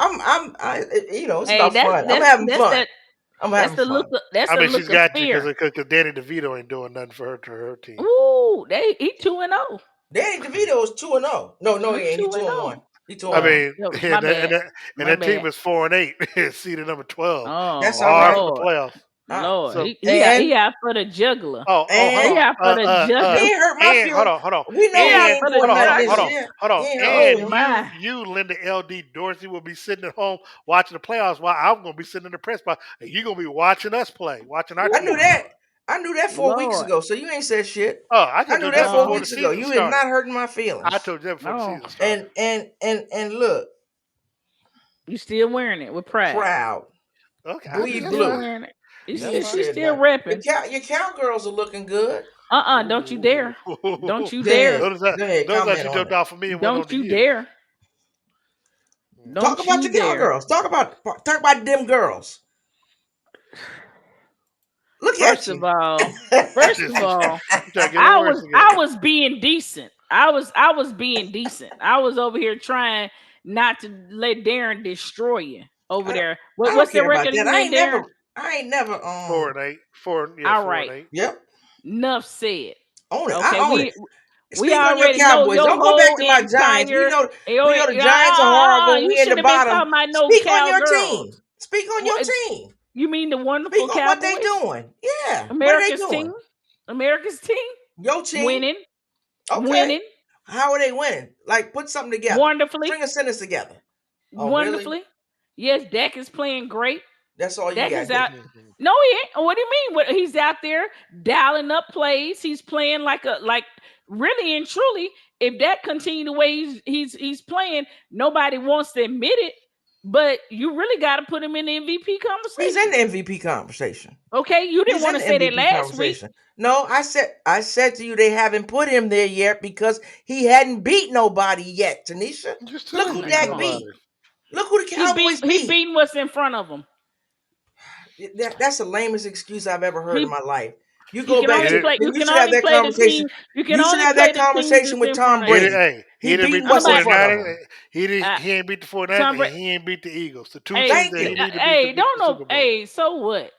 Speaker 2: It's about fun. I'm having fun.
Speaker 4: That's the look
Speaker 3: she's got
Speaker 4: of
Speaker 3: you
Speaker 4: fear.
Speaker 3: because Danny DeVito ain't doing nothing for her team.
Speaker 4: Ooh, he 2-0.
Speaker 2: Danny DeVito is 2-0. No, he ain't. He's 2-1.
Speaker 3: I mean, that team is 4-8, seeded number 12.
Speaker 4: Oh,
Speaker 2: that's all right
Speaker 3: for the playoffs.
Speaker 4: Lord, so, he out for the juggler.
Speaker 2: He
Speaker 4: out for the juggler.
Speaker 2: He ain't hurt my feelings.
Speaker 3: Hold on.
Speaker 2: We know he ain't doing nothing this year.
Speaker 3: Hold on. And you, Linda L.D. Dorsey, will be sitting at home watching the playoffs while I'm going to be sitting in the press box, and you're going to be watching us play, watching our team.
Speaker 2: I knew that 4 weeks ago, so you ain't said shit.
Speaker 3: I
Speaker 2: knew that 4 weeks ago. You is not hurting my feelings.
Speaker 3: I told you that before the season started.
Speaker 2: And look,
Speaker 4: you still wearing it with pride.
Speaker 2: Proud.
Speaker 3: Okay,
Speaker 2: bleed blue.
Speaker 4: She's still repping.
Speaker 2: Your cowgirls are looking good.
Speaker 4: Don't you dare! Don't you dare!
Speaker 3: Those actually jumped off for me.
Speaker 4: Don't you dare!
Speaker 2: Talk about your cowgirls. Talk about them girls. Look at
Speaker 4: First
Speaker 2: you.
Speaker 4: of all,
Speaker 3: You try to get her
Speaker 4: I
Speaker 3: words
Speaker 4: was I
Speaker 3: together.
Speaker 4: was being decent. I was being decent. I was over here trying not to let Darren destroy you over
Speaker 2: I don't,
Speaker 4: there.
Speaker 2: I don't
Speaker 4: What's the
Speaker 2: care about
Speaker 4: record
Speaker 2: that.
Speaker 4: again, Darren?
Speaker 2: I ain't never
Speaker 3: 4-8,
Speaker 4: All
Speaker 3: 4
Speaker 4: right.
Speaker 3: and 8.
Speaker 2: Yep.
Speaker 4: Enough said.
Speaker 2: Own it.
Speaker 4: Okay,
Speaker 2: I own it.
Speaker 4: we
Speaker 2: Speak on your
Speaker 4: already know
Speaker 2: Cowboys.
Speaker 4: your
Speaker 2: Don't go back
Speaker 4: whole
Speaker 2: to my Giants.
Speaker 4: entire.
Speaker 2: We know the Giants are horrible.
Speaker 4: You
Speaker 2: We in the
Speaker 4: should have been
Speaker 2: bottom.
Speaker 4: talking about no
Speaker 2: Speak on your
Speaker 4: cowgirls.
Speaker 2: team. Speak on your team.
Speaker 4: You mean the wonderful
Speaker 2: Speak on what they
Speaker 4: Cowboys?
Speaker 2: doing. Yeah. What are they
Speaker 4: America's team?
Speaker 2: doing?
Speaker 4: America's team?
Speaker 2: Your team.
Speaker 4: Winning.
Speaker 2: Okay.
Speaker 4: Winning.
Speaker 2: How are they winning? Like, put something together.
Speaker 4: Wonderfully.
Speaker 2: String a sentence together. Oh, really?
Speaker 4: Wonderfully. Yes, Dak is playing great.
Speaker 2: That's all you
Speaker 4: Dak
Speaker 2: got.
Speaker 4: is out. No, he ain't. What do you mean? He's out there dialing up plays. He's playing like really and truly. If Dak continue the way he's playing, nobody wants to admit it. But you really got to put him in the MVP conversation.
Speaker 2: He's in the MVP conversation.
Speaker 4: Okay, you didn't want to say that last week.
Speaker 2: No, I said to you they haven't put him there yet because he hadn't beat nobody yet, Tanisha. Look who Dak beat. Look who the Cowboys beat.
Speaker 4: He beating what's in front of him.
Speaker 2: That's the lamest excuse I've ever heard in my life. You
Speaker 4: go back to
Speaker 2: you should have that conversation. You should have that conversation with Tom Brady.
Speaker 3: He didn't beat the 49ers. He ain't beat the 49ers, and he ain't beat the Eagles. The two teams that he needed to beat the Super Bowl.
Speaker 4: So what?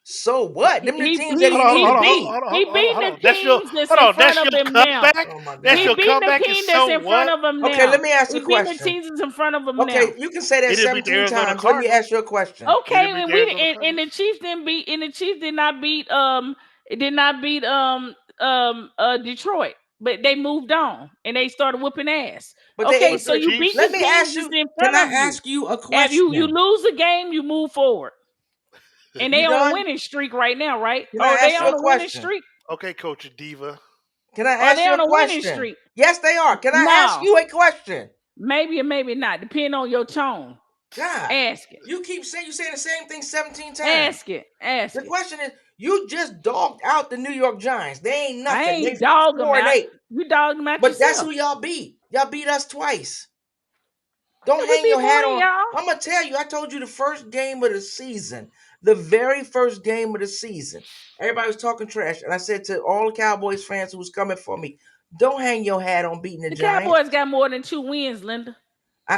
Speaker 2: So what? Them the teams
Speaker 4: he
Speaker 2: that he beat.
Speaker 4: He beat the teams that's in front of him now.
Speaker 3: That's your comeback.
Speaker 4: He beat the team that's in front of him now.
Speaker 2: Okay, let me ask you a question.
Speaker 4: He beat the teams that's in front of him now.
Speaker 2: Okay, you can say that 17 times. Let me ask you a question.
Speaker 4: Okay, and the Chiefs didn't beat, and the Chiefs did not beat Detroit. But they moved on and they started whooping ass.
Speaker 2: But
Speaker 4: okay, so you beat the teams that's in front of you.
Speaker 2: Can I ask you a question?
Speaker 4: You lose a game, you move forward. And they on a winning streak right now, right? Are they on a winning streak?
Speaker 3: Okay, Coach Diva.
Speaker 2: Can I ask you a question? Yes, they are. Can I ask you a question?
Speaker 4: Maybe or maybe not, depending on your tone.
Speaker 2: God,
Speaker 4: ask it.
Speaker 2: You keep saying the same thing 17 times.
Speaker 4: Ask it.
Speaker 2: The question is, you just dogged out the New York Giants. They ain't nothing.
Speaker 4: I ain't dogged them out. You dogged them out
Speaker 2: but
Speaker 4: yourself.
Speaker 2: That's who y'all beat. Y'all beat us twice. Don't hang your hat on. I'm going to tell you, I told you the first game of the season, the very first game of the season, everybody was talking trash. And I said to all the Cowboys fans who was coming for me, don't hang your hat on beating the Giants.
Speaker 4: The Cowboys got more than 2 wins, Linda.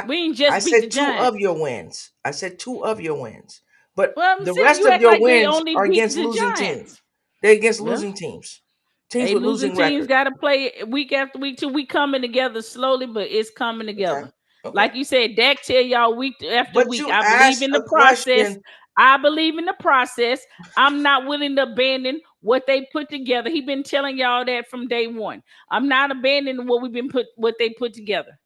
Speaker 4: We ain't just beat the Giants.
Speaker 2: I said 2 of your wins. I said 2 of your wins. But the
Speaker 4: saying,
Speaker 2: rest of your wins are against losing teams. They're against losing teams. Teams with losing records.
Speaker 4: Teams got to play week after week till we coming together slowly, but it's coming together. Okay. Like you said, Dak tell y'all week after week. I believe in the process. I believe in the process. I'm not willing to abandon what they put together. He been telling y'all that from day one. I'm not abandoning what they put together.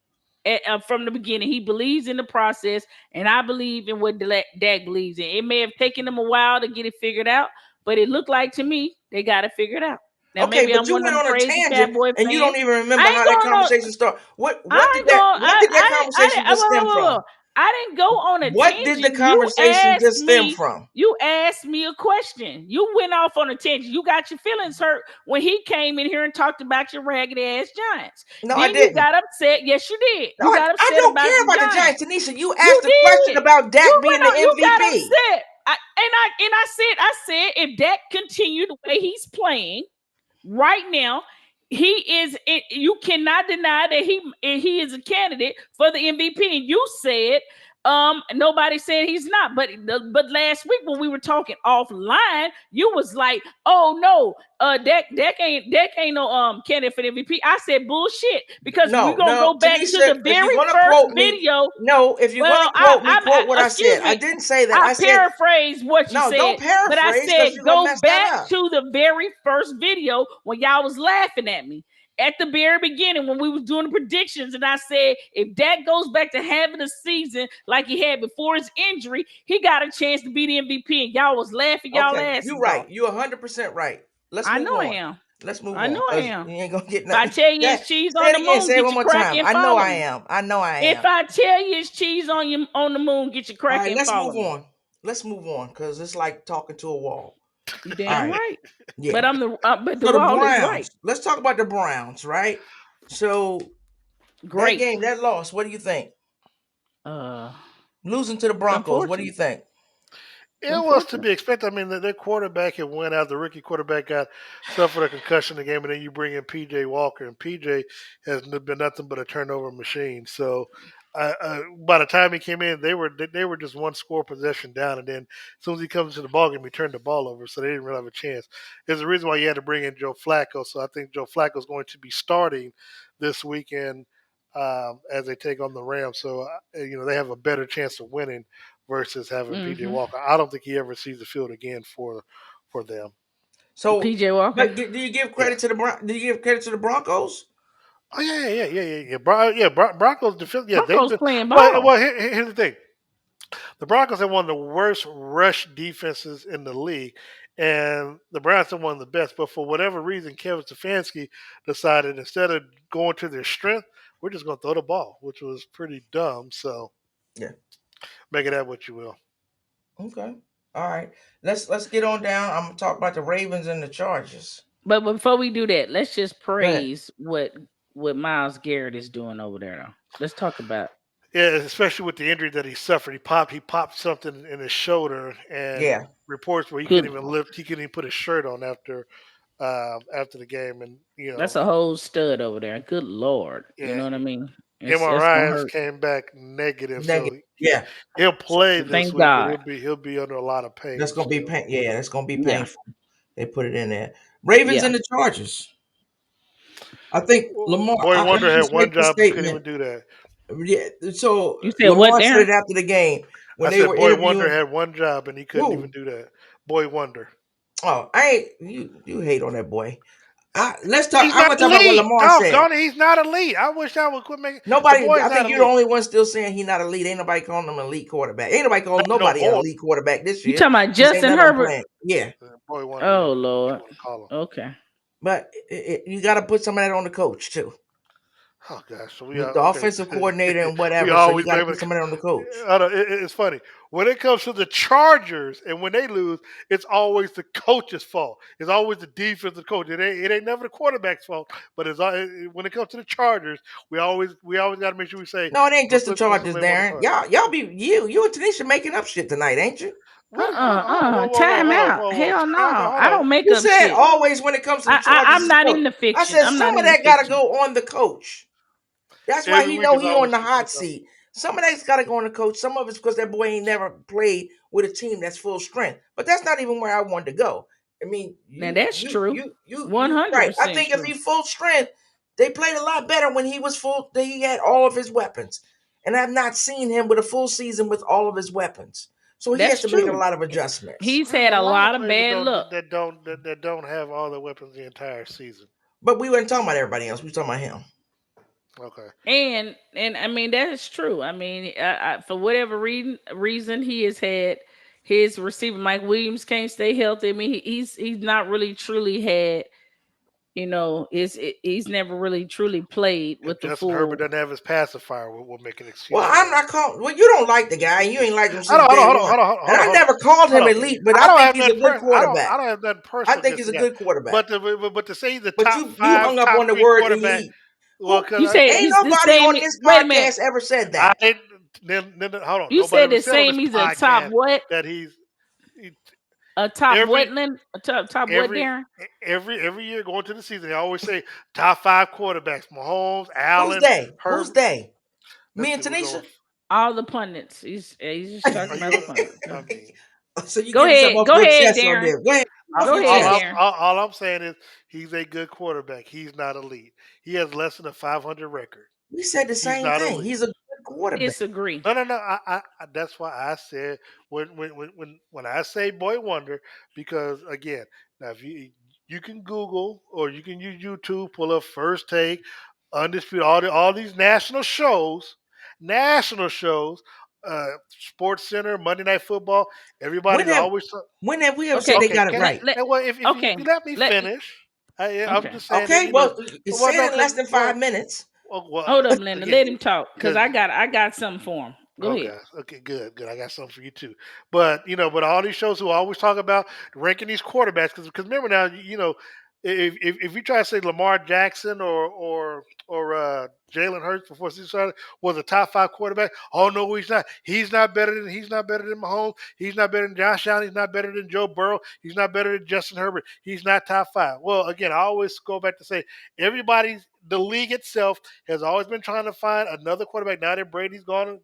Speaker 4: From the beginning, he believes in the process, and I believe in what Dak believes in. It may have taken them a while to get it figured out, but it looked like to me they got it figured out. Now,
Speaker 2: okay, maybe but you went on a tangent, and you don't even remember how that conversation started. What did that conversation just stem from?
Speaker 4: I didn't go on a
Speaker 2: what
Speaker 4: tangent.
Speaker 2: What did the conversation just stem from?
Speaker 4: You asked me a question. You went off on a tangent. You got your feelings hurt when he came in here and talked about your raggedy ass Giants.
Speaker 2: No,
Speaker 4: then
Speaker 2: I didn't.
Speaker 4: You got upset. Yes, you did. You got upset.
Speaker 2: I don't care about the Giants, Tanisha. You asked a question about Dak being the MVP.
Speaker 4: You got upset. I said if Dak continued the way he's playing right now, he is. You cannot deny that he is a candidate for the MVP. And you said nobody said he's not. But last week when we were talking offline, you was like, "Oh no, Dak ain't no candidate for the MVP." I said bullshit because we're gonna go back Tanisha, to the very first video.
Speaker 2: No, if you're gonna quote me, quote what I said. I didn't say that.
Speaker 4: I paraphrased what you said.
Speaker 2: No, don't paraphrase.
Speaker 4: But I said go back to the very first video when y'all was laughing at me. At the very beginning, when we was doing the predictions, and I said, if Dak goes back to having a season like he had before his injury, he got a chance to be the MVP. And y'all was laughing y'all asses.
Speaker 2: You're right. You're 100% right. Let's move on.
Speaker 4: I know I am.
Speaker 2: Let's move on.
Speaker 4: I know I am.
Speaker 2: You ain't gonna get nothing.
Speaker 4: If I tell you it's cheese on the moon, get your crack and follow me.
Speaker 2: I know I am. I know I am.
Speaker 4: If I tell you it's cheese on the moon, get your crack and follow me.
Speaker 2: Let's move on. Let's move on because it's like talking to a wall.
Speaker 4: You damn right.
Speaker 2: Yeah.
Speaker 4: But the wall is right.
Speaker 2: Let's talk about the Browns, right? So
Speaker 4: great
Speaker 2: that game, that loss. What do you think? Losing to the Broncos. What do you think?
Speaker 3: It was to
Speaker 4: Unfortunate.
Speaker 3: be expected. I mean, their quarterback had went out. The rookie quarterback suffered a concussion in the game, and then you bring in PJ Walker, and PJ has been nothing but a turnover machine. So, by the time he came in, they were just one score possession down, and then as soon as he comes into the ballgame, he turned the ball over, so they didn't really have a chance. There's a reason why you had to bring in Joe Flacco. So I think Joe Flacco is going to be starting this weekend as they take on the Rams. So they have a better chance of winning versus having PJ
Speaker 4: Mm-hmm.
Speaker 3: Walker. I don't think he ever sees the field again for them.
Speaker 2: So,
Speaker 4: PJ Walker.
Speaker 2: but do you give
Speaker 3: Yeah.
Speaker 2: credit to Do you give credit to the Broncos?
Speaker 3: Oh yeah. Broncos defense. Yeah, they've
Speaker 4: Broncos
Speaker 3: been.
Speaker 4: playing
Speaker 3: Well,
Speaker 4: ball.
Speaker 3: well. Here's the thing: the Broncos have one of the worst rush defenses in the league, and the Browns have one of the best. But for whatever reason, Kevin Stefanski decided instead of going to their strength, we're just going to throw the ball, which was pretty dumb. So
Speaker 2: Yeah.
Speaker 3: make it that what you will.
Speaker 2: Okay. All right. Let's get on down. I'm gonna talk about the Ravens and the Chargers.
Speaker 4: But before we do that, let's just
Speaker 2: Go ahead.
Speaker 4: praise what Miles Garrett is doing over there. Though. Let's talk about.
Speaker 3: Yeah, especially with the injury that he suffered. He popped something in his shoulder, and
Speaker 2: Yeah.
Speaker 3: reports where he couldn't
Speaker 4: Good.
Speaker 3: even lift. He couldn't even put his shirt on after the game, and
Speaker 4: That's a whole stud over there. Good Lord. You
Speaker 3: yeah,
Speaker 4: know what I mean? It's gonna
Speaker 3: MRIs
Speaker 4: hurt.
Speaker 3: came back negative,
Speaker 2: Negative.
Speaker 3: so
Speaker 2: Yeah.
Speaker 3: he'll play
Speaker 4: So
Speaker 3: this
Speaker 4: thank
Speaker 3: week, but
Speaker 4: God.
Speaker 3: he'll be under a lot of
Speaker 2: That's
Speaker 3: pain
Speaker 2: gonna be
Speaker 3: still.
Speaker 2: pain. Yeah, that's gonna be
Speaker 4: Yeah.
Speaker 2: painful. They put it in there. Ravens
Speaker 4: Yeah.
Speaker 2: and the Chargers. I think Lamar.
Speaker 3: Boy
Speaker 2: Let
Speaker 3: Wonder
Speaker 2: me
Speaker 3: had
Speaker 2: just make
Speaker 3: one
Speaker 2: this
Speaker 3: job and couldn't even
Speaker 2: statement.
Speaker 3: do that.
Speaker 2: Yeah. So
Speaker 4: You said what,
Speaker 2: Lamar said
Speaker 4: Darren?
Speaker 2: it after the game
Speaker 3: I
Speaker 2: when they
Speaker 3: said
Speaker 2: were
Speaker 3: Boy Wonder
Speaker 2: interviewing.
Speaker 3: had one job and he couldn't even
Speaker 2: Who?
Speaker 3: do that. Boy Wonder.
Speaker 2: Oh, I ain't. You hate on that boy. Let's talk.
Speaker 3: He's
Speaker 2: I'm
Speaker 3: not
Speaker 2: gonna talk about what
Speaker 3: elite.
Speaker 2: Lamar said.
Speaker 3: Doggone it, he's not elite. I wish I would quit making. The
Speaker 2: Nobody.
Speaker 3: boy's
Speaker 2: I
Speaker 3: not
Speaker 2: think you're the
Speaker 3: elite.
Speaker 2: only one still saying he not elite. Ain't nobody calling him an elite quarterback. Ain't nobody calling
Speaker 3: Not no
Speaker 2: nobody an
Speaker 3: more.
Speaker 2: elite quarterback this
Speaker 4: You
Speaker 2: year
Speaker 4: talking about
Speaker 2: because ain't
Speaker 4: Justin
Speaker 2: none of them
Speaker 4: Herbert?
Speaker 2: playing. Yeah,
Speaker 3: Boy Wonder, yeah.
Speaker 4: Oh
Speaker 3: What
Speaker 4: Lord.
Speaker 3: you want to call him?
Speaker 4: Okay.
Speaker 2: but you got to put some of that on the coach too,
Speaker 3: Oh gosh, so we are
Speaker 2: the
Speaker 3: okay.
Speaker 2: offensive coordinator and
Speaker 3: We
Speaker 2: whatever. So you
Speaker 3: always
Speaker 2: got to
Speaker 3: blame
Speaker 2: put
Speaker 3: it.
Speaker 2: some of that on the coach.
Speaker 3: I don't, it's funny when it comes to the Chargers and when they lose, it's always the coach's fault. It's always the defensive coach. It ain't never the quarterback's fault. But when it comes to the Chargers, we always got to make sure we say
Speaker 2: No, it ain't
Speaker 3: let's
Speaker 2: just the
Speaker 3: let's, let's
Speaker 2: Chargers,
Speaker 3: blame on the
Speaker 2: Darren.
Speaker 3: Chargers.
Speaker 2: Y'all be you and Tanisha making up shit tonight, ain't you?
Speaker 3: What? Hold on,
Speaker 4: Time out.
Speaker 3: whoa.
Speaker 4: Hell
Speaker 3: Time
Speaker 4: no.
Speaker 3: out. Hold
Speaker 4: I
Speaker 3: on.
Speaker 4: don't make
Speaker 2: You
Speaker 4: up
Speaker 2: said
Speaker 4: shit.
Speaker 2: always when it comes to the Chargers,
Speaker 4: I'm
Speaker 2: it's the
Speaker 4: not
Speaker 2: coach.
Speaker 4: in the
Speaker 2: I
Speaker 4: fiction.
Speaker 2: said
Speaker 4: I'm
Speaker 2: some
Speaker 4: not
Speaker 2: of
Speaker 4: in the
Speaker 2: that got to
Speaker 4: fiction.
Speaker 2: go on the coach. That's why
Speaker 3: Every
Speaker 2: he
Speaker 3: week
Speaker 2: know
Speaker 3: is
Speaker 2: he on
Speaker 3: always
Speaker 2: the
Speaker 3: something.
Speaker 2: hot seat. Some of that's got to go on the coach. Some of it's because that boy ain't never played with a team that's full strength. But that's not even where I wanted to go. I mean,
Speaker 4: Now that's true.
Speaker 2: right. I
Speaker 4: 100%
Speaker 2: think if
Speaker 4: true.
Speaker 2: he full strength, they played a lot better when he was full. That he had all of his weapons, and I've not seen him with a full season with all of his weapons. So he has
Speaker 4: That's
Speaker 2: to make a
Speaker 4: true.
Speaker 2: lot of adjustments.
Speaker 4: He's
Speaker 3: There's a
Speaker 4: had a
Speaker 3: lot of
Speaker 4: lot of
Speaker 3: players that
Speaker 4: bad luck.
Speaker 3: don't have all their weapons the entire season.
Speaker 2: But we weren't talking about everybody else. We were talking about him.
Speaker 3: Okay.
Speaker 4: And I mean that is true. I mean, for whatever reason he has had his receiver Mike Williams can't stay healthy. I mean, he's not really truly had. He's never really truly played
Speaker 3: If
Speaker 4: with the
Speaker 3: Justin Herbert
Speaker 4: full.
Speaker 3: doesn't have his pacifier, we'll make an excuse
Speaker 2: Well,
Speaker 3: for
Speaker 2: I'm
Speaker 3: that.
Speaker 2: not calling. Well, you don't like the guy. You ain't liked him
Speaker 3: Hold
Speaker 2: since
Speaker 3: on,
Speaker 2: day
Speaker 3: hold on,
Speaker 2: one.
Speaker 3: hold on,
Speaker 2: And
Speaker 3: hold on,
Speaker 2: I
Speaker 3: hold on,
Speaker 2: never called
Speaker 3: hold
Speaker 2: him
Speaker 3: on.
Speaker 2: elite, but
Speaker 3: I
Speaker 2: I
Speaker 3: don't
Speaker 2: think
Speaker 3: have
Speaker 2: he's a
Speaker 3: nothing.
Speaker 2: good
Speaker 3: I
Speaker 2: quarterback.
Speaker 3: don't have nothing
Speaker 2: I
Speaker 3: personal
Speaker 2: think
Speaker 3: against
Speaker 2: he's
Speaker 3: the
Speaker 2: a
Speaker 3: guy,
Speaker 2: good quarterback.
Speaker 3: but to say he's the
Speaker 2: But
Speaker 3: top
Speaker 2: you
Speaker 3: five,
Speaker 2: hung up
Speaker 3: top
Speaker 2: on the
Speaker 3: three
Speaker 2: word
Speaker 3: quarterback.
Speaker 2: elite.
Speaker 3: Well,
Speaker 2: Who
Speaker 3: because
Speaker 4: You said
Speaker 2: ain't
Speaker 4: he's the
Speaker 2: nobody
Speaker 4: same.
Speaker 2: on this
Speaker 4: Wait a minute.
Speaker 2: podcast ever said
Speaker 3: I
Speaker 2: that.
Speaker 3: then hold on.
Speaker 4: You
Speaker 3: Nobody
Speaker 4: said
Speaker 3: ever
Speaker 4: the
Speaker 3: said on
Speaker 4: same.
Speaker 3: this
Speaker 4: He's a top
Speaker 3: podcast
Speaker 4: what?
Speaker 3: that he
Speaker 4: A top
Speaker 3: every
Speaker 4: wetland? A top what,
Speaker 3: every
Speaker 4: Darren?
Speaker 3: every year going to the season. They always say top five quarterbacks: Mahomes,
Speaker 2: Who's
Speaker 3: Allen,
Speaker 2: they? Who's
Speaker 3: Herbert.
Speaker 2: they? Me
Speaker 3: Let's
Speaker 2: and
Speaker 3: see. We're going.
Speaker 2: Tanisha.
Speaker 4: All the pundits. He's just talking
Speaker 3: Are
Speaker 4: about the
Speaker 3: you?
Speaker 4: pundits.
Speaker 3: I mean.
Speaker 2: So you
Speaker 4: Go
Speaker 2: getting something
Speaker 4: ahead.
Speaker 2: off
Speaker 4: Go
Speaker 2: your
Speaker 4: ahead,
Speaker 2: chest on
Speaker 4: Darren.
Speaker 2: there? Go ahead, off
Speaker 4: Go
Speaker 2: your
Speaker 4: ahead,
Speaker 2: chest.
Speaker 4: Darren.
Speaker 3: All I'm saying is he's a good quarterback. He's not elite. He has less than a 500 record.
Speaker 2: We said the
Speaker 3: He's
Speaker 2: same
Speaker 3: not
Speaker 2: thing.
Speaker 3: elite.
Speaker 2: He's a good quarterback.
Speaker 4: Disagree.
Speaker 3: No. That's why I said when I say boy wonder because again now if you can Google or you can use YouTube, pull up First Take, Undisputed, all these national shows, Sports Center, Monday Night Football.
Speaker 2: When
Speaker 3: Everybody's
Speaker 2: have
Speaker 3: always
Speaker 2: when have we ever said
Speaker 4: Okay.
Speaker 2: they
Speaker 3: okay.
Speaker 2: got it
Speaker 3: Can
Speaker 4: Let
Speaker 2: right?
Speaker 4: let
Speaker 3: well if
Speaker 4: okay.
Speaker 3: you let me
Speaker 4: Let
Speaker 3: finish, I'm
Speaker 4: okay.
Speaker 3: just saying that
Speaker 2: Okay, well, you
Speaker 3: well
Speaker 2: said
Speaker 3: no
Speaker 2: in less
Speaker 3: because
Speaker 2: than 5 minutes.
Speaker 4: Hold up, Linda.
Speaker 3: again
Speaker 4: Let him talk. Cause
Speaker 3: because
Speaker 4: I got something for him. Go ahead.
Speaker 3: okay. Okay. Good. Good. I got something for you too. But but all these shows who always talk about ranking these quarterbacks because remember now if you try to say Lamar Jackson or Jalen Hurts before season started was a top 5 quarterback, oh no, he's not. He's not better than Mahomes. He's not better than Josh Allen. He's not better than Joe Burrow. He's not better than Justin Herbert. He's not top 5. Well, again, I always go back to say the league itself has always been trying to find another quarterback. Now that Brady's gone.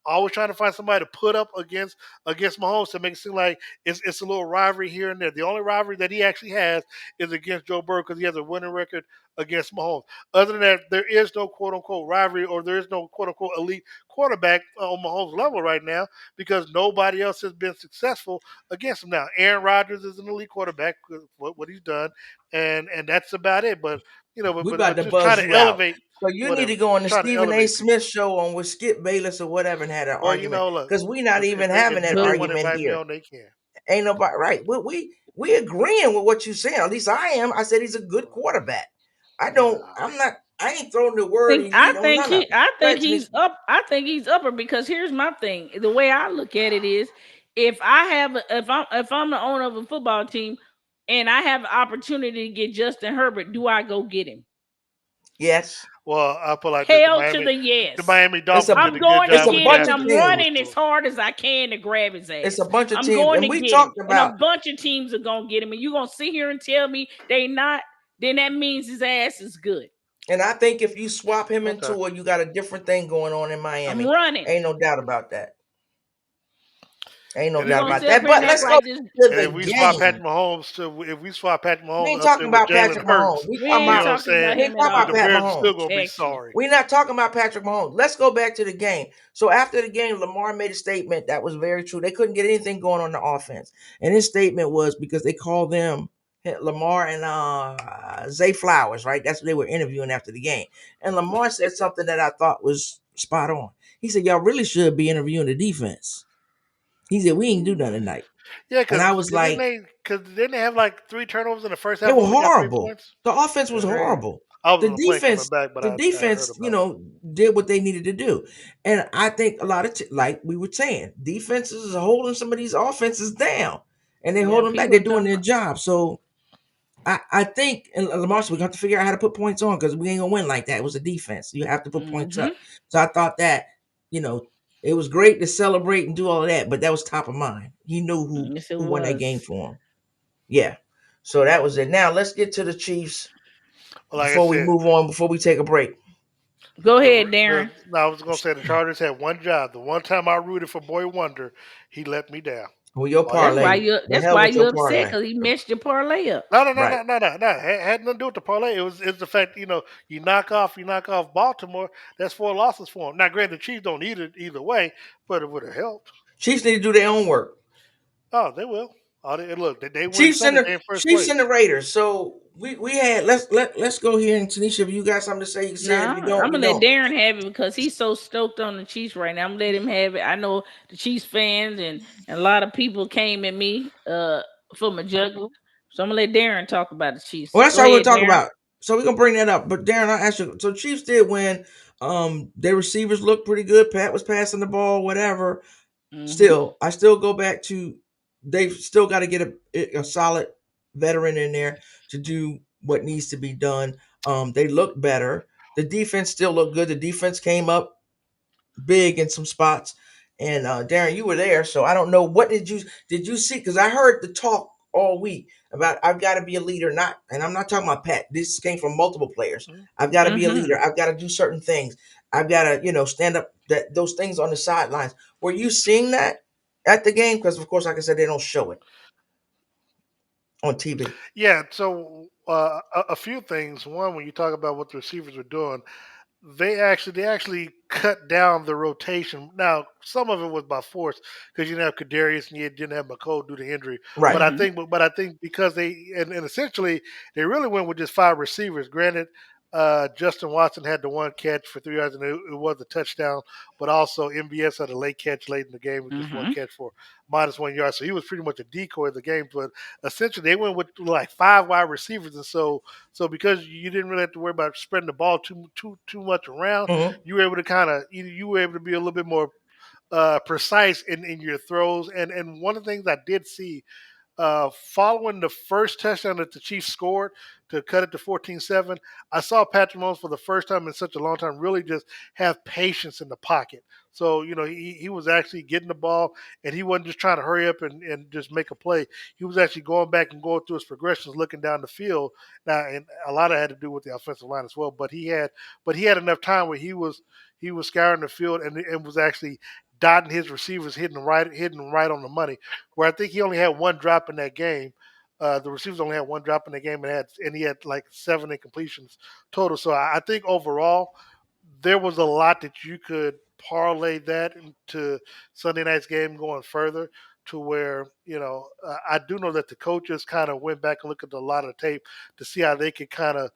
Speaker 3: Always trying to find somebody to put up against Mahomes to make it seem like it's a little rivalry here and there. The only rivalry that he actually has is against Joe Burrow because he has a winning record against Mahomes. Other than that, there is no quote unquote rivalry or there is no quote unquote elite quarterback on Mahomes' level right now because nobody else has been successful against him. Now, Aaron Rodgers is an elite quarterback with what he's done, and that's about it. But
Speaker 2: We about to
Speaker 3: just trying
Speaker 2: buzz
Speaker 3: to
Speaker 2: you out.
Speaker 3: elevate
Speaker 2: So you need to
Speaker 3: whatever,
Speaker 2: go on the
Speaker 3: trying to
Speaker 2: Stephen A.
Speaker 3: elevate people.
Speaker 2: Smith show on with Skip Bayless or whatever and had an
Speaker 3: Well,
Speaker 2: argument
Speaker 3: look,
Speaker 2: because we not
Speaker 3: if
Speaker 2: even
Speaker 3: they
Speaker 2: having
Speaker 3: if,
Speaker 2: that
Speaker 3: if they want to
Speaker 2: argument
Speaker 3: invite me
Speaker 2: here.
Speaker 3: on, they can.
Speaker 2: Ain't nobody right. We agreeing with what you saying. At least I am. I said he's a good quarterback. I don't.
Speaker 3: Nah.
Speaker 2: I'm not. I ain't throwing the word elite on none of them.
Speaker 4: I think
Speaker 2: Fletch
Speaker 4: he's
Speaker 2: needs.
Speaker 4: up. I think he's upper because here's my thing. The way I look at it is, if I'm the owner of a football team, and I have an opportunity to get Justin Herbert, do I go get him?
Speaker 2: Yes.
Speaker 3: Well, I'll put it like this:
Speaker 4: Hell to the
Speaker 3: the
Speaker 4: yes.
Speaker 3: Miami
Speaker 2: It's
Speaker 3: Dolphins
Speaker 2: a
Speaker 3: did
Speaker 4: I'm
Speaker 3: a good
Speaker 4: going to
Speaker 2: it's
Speaker 3: job
Speaker 2: a
Speaker 3: with
Speaker 4: get
Speaker 3: Dak
Speaker 4: him.
Speaker 2: bunch of
Speaker 4: I'm
Speaker 3: before he
Speaker 2: teams.
Speaker 3: was
Speaker 4: running as
Speaker 3: through.
Speaker 4: hard as I can to grab his
Speaker 2: It's
Speaker 4: ass.
Speaker 2: a bunch of
Speaker 4: I'm
Speaker 2: teams,
Speaker 4: going
Speaker 2: and
Speaker 4: to
Speaker 2: we
Speaker 4: get him,
Speaker 2: talked
Speaker 4: and a
Speaker 2: about.
Speaker 4: bunch of teams are going to get him. And you're going to sit here and tell me they not? Then that means his ass is good.
Speaker 2: And I think if you swap him
Speaker 3: Okay.
Speaker 2: into it, you got a different thing going on in
Speaker 4: I'm
Speaker 2: Miami.
Speaker 4: running.
Speaker 2: Ain't no doubt about that. Ain't no
Speaker 3: And
Speaker 4: You
Speaker 3: if
Speaker 2: doubt
Speaker 4: gonna
Speaker 3: we
Speaker 2: about
Speaker 4: sit up
Speaker 2: that.
Speaker 4: here and
Speaker 2: But
Speaker 4: act
Speaker 2: let's go
Speaker 4: like this?
Speaker 2: to
Speaker 3: and
Speaker 2: the
Speaker 3: if we swap
Speaker 2: game.
Speaker 3: Patrick Mahomes
Speaker 2: We
Speaker 3: Mahomes
Speaker 2: ain't
Speaker 3: up there
Speaker 2: talking
Speaker 3: with
Speaker 2: about
Speaker 3: Jalen
Speaker 2: Patrick Mahomes.
Speaker 3: Hurts,
Speaker 2: We
Speaker 4: We
Speaker 2: talking
Speaker 3: you
Speaker 4: ain't
Speaker 3: know
Speaker 2: about
Speaker 3: what I'm
Speaker 4: talking about
Speaker 3: saying?
Speaker 2: we ain't
Speaker 4: him at
Speaker 2: talking about
Speaker 3: The
Speaker 4: all.
Speaker 2: Pat
Speaker 3: Bears are still
Speaker 2: Mahomes.
Speaker 3: gonna be
Speaker 4: Actually,
Speaker 3: sorry.
Speaker 2: We're not talking about Patrick Mahomes. Let's go back to the game. So after the game, Lamar made a statement that was very true. They couldn't get anything going on the offense, and his statement was because they called them Lamar and Zay Flowers, right? That's what they were interviewing after the game. And Lamar said something that I thought was spot on. He said, "Y'all really should be interviewing the defense." He said, "We ain't do nothing tonight,"
Speaker 3: Yeah,
Speaker 2: and
Speaker 3: because
Speaker 2: I was like,
Speaker 3: didn't they have like 3 turnovers in the first
Speaker 2: they
Speaker 3: half
Speaker 2: were
Speaker 3: and only got three
Speaker 2: horrible.
Speaker 3: points?
Speaker 2: The offense was
Speaker 3: Yeah.
Speaker 2: horrible.
Speaker 3: I was
Speaker 2: The
Speaker 3: on the plane coming
Speaker 2: defense,
Speaker 3: back, but
Speaker 2: the
Speaker 3: I heard
Speaker 2: defense,
Speaker 3: about it.
Speaker 2: did what they needed to do. And I think a lot of like we were saying, defenses are holding some of these offenses down, and they
Speaker 4: yeah,
Speaker 2: hold them back.
Speaker 4: people
Speaker 2: They're
Speaker 4: are
Speaker 2: doing
Speaker 4: talking
Speaker 2: their
Speaker 4: about.
Speaker 2: job. So I think, and Lamar, we have to figure out how to put points on because we ain't gonna win like that. It was a defense. You have to put points
Speaker 4: Mm-hmm.
Speaker 2: up. So I thought that you know it was great to celebrate and do all of that, but that was top of mind. He knew
Speaker 4: Yes, it
Speaker 2: who won that game
Speaker 4: was.
Speaker 2: for him. Yeah. So that was it. Now let's get to the Chiefs
Speaker 3: Well, like I
Speaker 2: before we
Speaker 3: said,
Speaker 2: move on. Before we take a break.
Speaker 4: Go ahead, Darren.
Speaker 3: no, I was gonna say the Chargers had one job. The one time I rooted for Boy Wonder, he let me down.
Speaker 2: Well, your
Speaker 3: All that
Speaker 2: parlay. The
Speaker 4: That's
Speaker 2: hell
Speaker 4: why
Speaker 2: with
Speaker 4: you
Speaker 2: your
Speaker 4: upset
Speaker 2: parlay.
Speaker 4: because he messed your parlay up.
Speaker 2: Right.
Speaker 3: No. Had nothing to do with the parlay. It's the fact you knock off Baltimore. That's 4 losses for him. Now, granted, the Chiefs don't need it either way, but it would have helped.
Speaker 2: Chiefs need to do their own work.
Speaker 3: Oh, they will. And look, they win
Speaker 2: Chiefs and
Speaker 3: Sunday.
Speaker 2: the
Speaker 3: They in first
Speaker 2: Chiefs and
Speaker 3: place.
Speaker 2: the Raiders. So we had let's go here and Tanisha, if you got something to say, you can say it. If
Speaker 4: Nah,
Speaker 2: you
Speaker 4: I'm
Speaker 2: don't,
Speaker 4: gonna
Speaker 2: you
Speaker 4: let
Speaker 2: don't.
Speaker 4: Darren have it because he's so stoked on the Chiefs right now. I'm gonna let him have it. I know the Chiefs fans and a lot of people came at me for my juggler. So I'm gonna let Darren talk about the Chiefs.
Speaker 2: Well, that's
Speaker 4: Go
Speaker 2: what we're
Speaker 4: ahead,
Speaker 2: talking
Speaker 4: Darren.
Speaker 2: about. So we're gonna bring that up. But Darren, I'll ask you. So Chiefs did win. Their receivers looked pretty good. Pat was passing the ball, whatever.
Speaker 4: Mm-hmm.
Speaker 2: Still, I still go back to they've still got to get a solid veteran in there to do what needs to be done. They look better. The defense still looked good. The defense came up big in some spots. And Darren, you were there, so I don't know what did you see? Because I heard the talk all week about I've got to be a leader, not, and I'm not talking about Pat. This came from multiple players. I've got to be a
Speaker 4: Mm-hmm.
Speaker 2: leader. I've got to do certain things. I've got to stand up. That those things on the sidelines. Were you seeing that at the game? Because of course, like I said, they don't show it on TV.
Speaker 3: Yeah. So a few things. One, when you talk about what the receivers were doing, they actually cut down the rotation. Now, some of it was by force because you didn't have Kadarius and you didn't have McCole due to injury. But
Speaker 2: Right.
Speaker 3: I
Speaker 4: Mm-hmm.
Speaker 3: think, but I think because and essentially they really went with just 5 receivers. Granted, Justin Watson had the one catch for 3 yards and it was a touchdown, but also MBS had a late catch late in the game with just one
Speaker 4: Mm-hmm.
Speaker 3: catch for -1 yard. So he was pretty much a decoy of the game. But essentially, they went with like 5 wide receivers, and so because you didn't really have to worry about spreading the ball too much around,
Speaker 2: Mm-hmm.
Speaker 3: you were able to you were able to be a little bit more precise in your throws. And one of the things I did see following the first touchdown that the Chiefs scored to cut it to 14-7, I saw Patrick Mahomes for the first time in such a long time really just have patience in the pocket. So, he was actually getting the ball, and he wasn't just trying to hurry up and just make a play. He was actually going back and going through his progressions, looking down the field. Now, and a lot of it had to do with the offensive line as well. But he had enough time where he was scouring the field and was actually dotting his receivers, hitting right on the money. Where I think he only had one drop in that game. The receivers only had one drop in the game, and he had like 7 incompletions total. So I think overall there was a lot that you could parlay that into Sunday night's game going further, to where I do know that the coaches kind of went back and looked at a lot of tape to see how they could kind of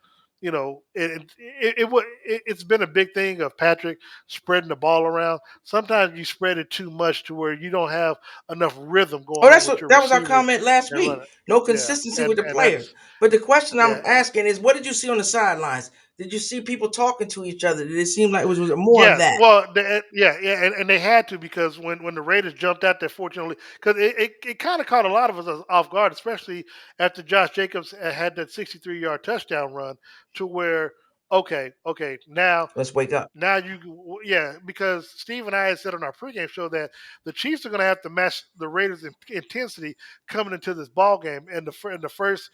Speaker 3: it's been a big thing of Patrick spreading the ball around. Sometimes you spread it too much to where you don't have enough rhythm
Speaker 2: Oh,
Speaker 3: going on with your
Speaker 2: that was our
Speaker 3: receivers
Speaker 2: comment last
Speaker 3: and
Speaker 2: week.
Speaker 3: running.
Speaker 2: No
Speaker 3: Yeah,
Speaker 2: consistency with
Speaker 3: and
Speaker 2: the
Speaker 3: and
Speaker 2: players.
Speaker 3: that's
Speaker 2: But the question
Speaker 3: yeah.
Speaker 2: I'm asking is, what did you see on the sidelines? Did you see people talking to each other? Did it seem like was more of
Speaker 3: Yes,
Speaker 2: that?
Speaker 3: well, yeah, and they had to, because when the Raiders jumped out there, fortunately, because it kind of caught a lot of us off guard, especially after Josh Jacobs had that 63-yard touchdown run, to where okay, now
Speaker 2: Let's wake up.
Speaker 3: yeah, because Steve and I had said on our pregame show that the Chiefs are going to have to match the Raiders' intensity coming into this ball game, and in the first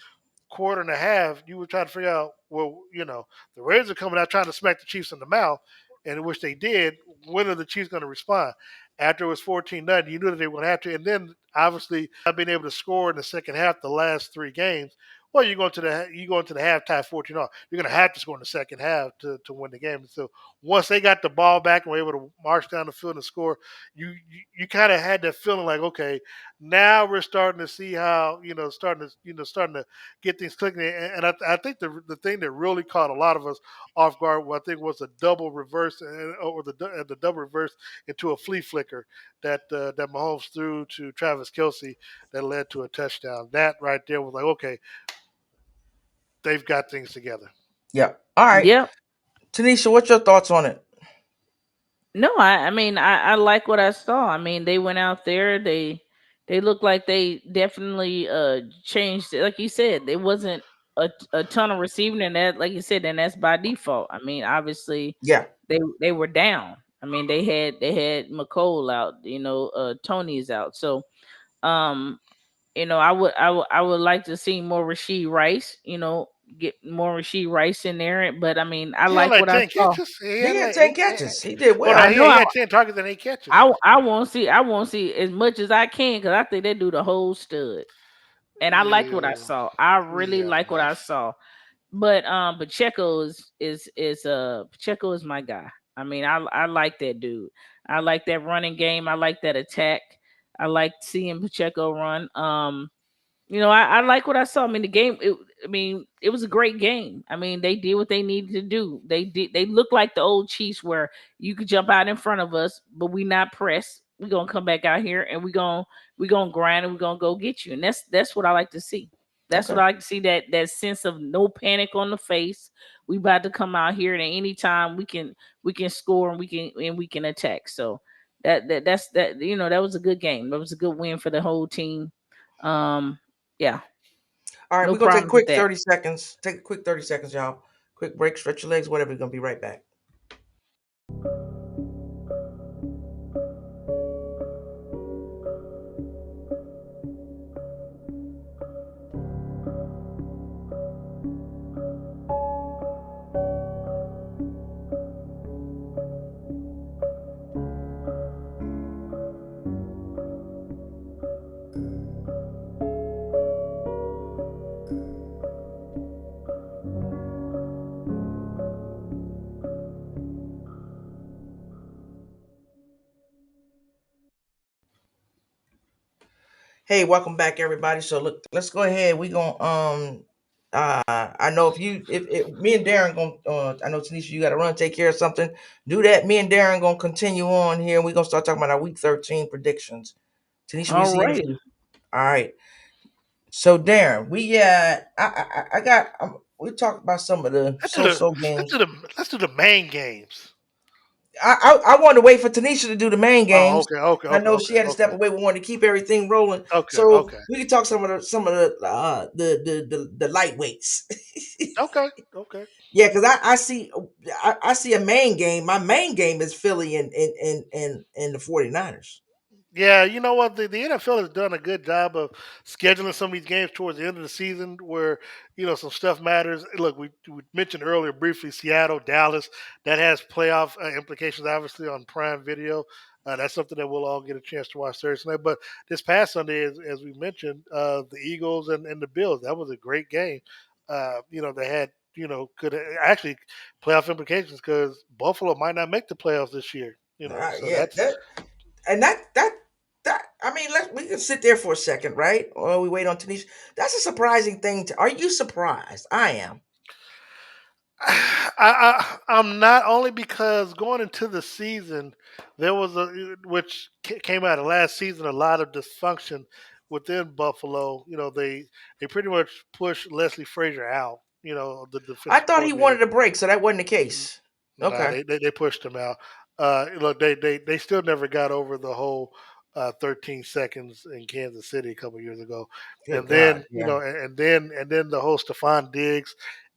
Speaker 3: quarter and a half, you were trying to figure out, well, the Raiders are coming out trying to smack the Chiefs in the mouth, and which they did. When are the Chiefs going to respond? After it was 14-0, you knew that they were going to have to. And then, obviously, not being able to score in the second half the last 3 games, well, you go into the halftime 14 off. You're going to have to score in the second half to win the game. And so once they got the ball back and were able to march down the field and score, you kind of had that feeling like, okay, now we're starting to see how starting to get things clicking. And I think the thing that really caught a lot of us off guard, I think, was a double reverse, or the double reverse into a flea flicker that Mahomes threw to Travis Kelce that led to a touchdown. That right there was like, okay, they've got things together.
Speaker 2: Yeah. All right.
Speaker 4: Yep.
Speaker 2: Tanisha, what's your thoughts on it?
Speaker 4: No, I mean I like what I saw. I mean they went out there, they looked like they definitely changed it. Like you said, there wasn't a ton of receiving, and that, like you said, and that's by default. I mean, obviously
Speaker 2: Yeah.
Speaker 4: they were down. I mean they had McCole out, Tony's out. So um I would like to see more Rasheed Rice, get more Rasheed Rice in there. But I mean, I
Speaker 3: He had
Speaker 4: like
Speaker 3: like
Speaker 4: what I
Speaker 3: 10
Speaker 4: saw.
Speaker 3: catches. He
Speaker 2: He
Speaker 3: had
Speaker 2: had
Speaker 3: like
Speaker 2: 10 catches. He did
Speaker 3: well, no,
Speaker 4: I
Speaker 2: well.
Speaker 4: know
Speaker 3: he had 10 targets and 8 catches.
Speaker 4: I want to see as much as I can, because I think they do the whole stud. And I like what I
Speaker 3: Yeah,
Speaker 4: saw. I really
Speaker 3: yeah,
Speaker 4: like what
Speaker 3: but
Speaker 4: I saw. But Pacheco Pacheco is my guy. I mean, I like that dude. I like that running game. I like that attack. I like seeing Pacheco run. I like what I saw. I mean, it was a great game. I mean, they did what they needed to do. They looked like the old Chiefs, where you could jump out in front of us, but we not pressed. We're gonna come back out here and we gonna grind, and we're gonna go get you. And that's what I like to see. That's what
Speaker 2: Okay.
Speaker 4: I like to see, that sense of no panic on the face. We about to come out here, and at any time we can score, and we can attack. So that was a good game. That was a good win for the whole team. Yeah,
Speaker 2: All right,
Speaker 4: no
Speaker 2: we're gonna take a
Speaker 4: problems with
Speaker 2: quick
Speaker 4: that.
Speaker 2: 30 seconds. Take a quick 30 seconds, y'all. Quick break, stretch your legs, whatever. We're gonna be right back. Hey, welcome back, everybody. So look, let's go ahead. We gonna I know if me and Darren gonna I know Tanisha, you gotta run, take care of something. Do that. Me and Darren gonna continue on here. We're gonna start talking about our week 13 predictions. Tanisha, we
Speaker 4: All
Speaker 2: see you in a
Speaker 4: right.
Speaker 2: few. All right. So Darren, I got we talked about some of the
Speaker 3: let's do the
Speaker 2: so-so
Speaker 3: let's
Speaker 2: games.
Speaker 3: do the let's do the main games.
Speaker 2: I wanted to wait for Tanisha to do the main
Speaker 3: Oh,
Speaker 2: games.
Speaker 3: okay, okay,
Speaker 2: I
Speaker 3: okay,
Speaker 2: know she
Speaker 3: okay,
Speaker 2: had to step
Speaker 3: okay,
Speaker 2: away. We wanted to keep everything rolling,
Speaker 3: okay,
Speaker 2: so
Speaker 3: okay,
Speaker 2: we could talk some of the lightweights.
Speaker 3: okay, okay.
Speaker 2: Yeah, because I see a main game. My main game is Philly and the 49ers.
Speaker 3: Yeah, you know what? The NFL has done a good job of scheduling some of these games towards the end of the season where, some stuff matters. Look, we mentioned earlier briefly Seattle, Dallas. That has playoff implications, obviously, on Prime Video. That's something that we'll all get a chance to watch Thursday night. But this past Sunday, as we mentioned, the Eagles and the Bills, that was a great game. They had, could actually playoff implications because Buffalo might not make the playoffs this year. So
Speaker 2: Yeah,
Speaker 3: that's
Speaker 2: that. I mean, we can sit there for a second, right? Or we wait on Tanisha. That's a surprising thing. Are you surprised? I am.
Speaker 3: I'm not, only because going into the season, there was which came out of last season, a lot of dysfunction within Buffalo. They pretty much pushed Leslie Frazier out. The
Speaker 2: I
Speaker 3: defensive
Speaker 2: thought he
Speaker 3: coordinator.
Speaker 2: wanted a break, so that wasn't the case.
Speaker 3: Nah,
Speaker 2: Okay,
Speaker 3: they pushed him out. Look, they still never got over the whole 13 seconds in Kansas City a couple years ago,
Speaker 2: good
Speaker 3: and
Speaker 2: God,
Speaker 3: then
Speaker 2: yeah.
Speaker 3: and then the whole Stephon Diggs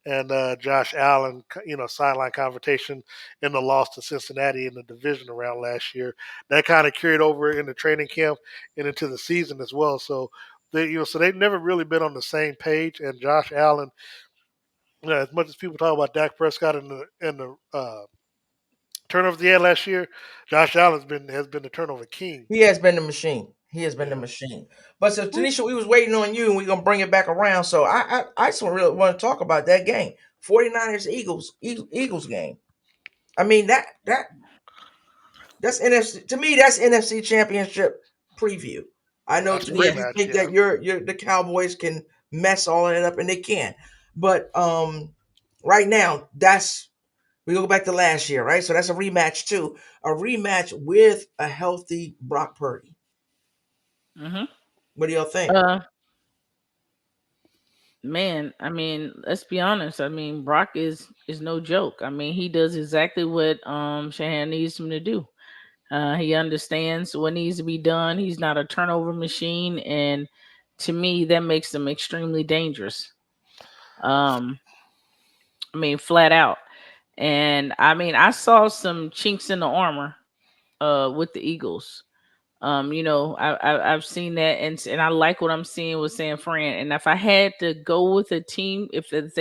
Speaker 3: and Josh Allen, sideline confrontation in the loss to Cincinnati in the division around last year. That kind of carried over into training camp and into the season as well. So so they've never really been on the same page. And Josh Allen, as much as people talk about Dak Prescott and the turnovers he had last year, Josh Allen has been the turnover king.
Speaker 2: He has been the machine. He has been the
Speaker 3: Yeah.
Speaker 2: machine. But so
Speaker 3: Who-
Speaker 2: Tanisha, we was waiting on you, and we're gonna bring it back around. So I just really want to talk about that game. 49ers Eagles game. I mean that's NFC to me. That's NFC Championship preview. I know
Speaker 3: That's a
Speaker 2: Tanisha, you
Speaker 3: rematch.
Speaker 2: think
Speaker 3: Yeah.
Speaker 2: that you're the Cowboys can mess all of it up, and they can. But right now we go back to last year, right? So that's a rematch too. A rematch with a healthy Brock Purdy.
Speaker 4: Mm-hmm.
Speaker 2: What do y'all think?
Speaker 4: Uh, Man, I mean, let's be honest. I mean, Brock is no joke. I mean, he does exactly what Shanahan needs him to do. He understands what needs to be done. He's not a turnover machine, and to me, that makes him extremely dangerous. Um, I mean, flat out. And I mean, I saw some chinks in the armor with the Eagles. I've seen that, and I like what I'm seeing with San Fran. And if I had to go with a team, if it's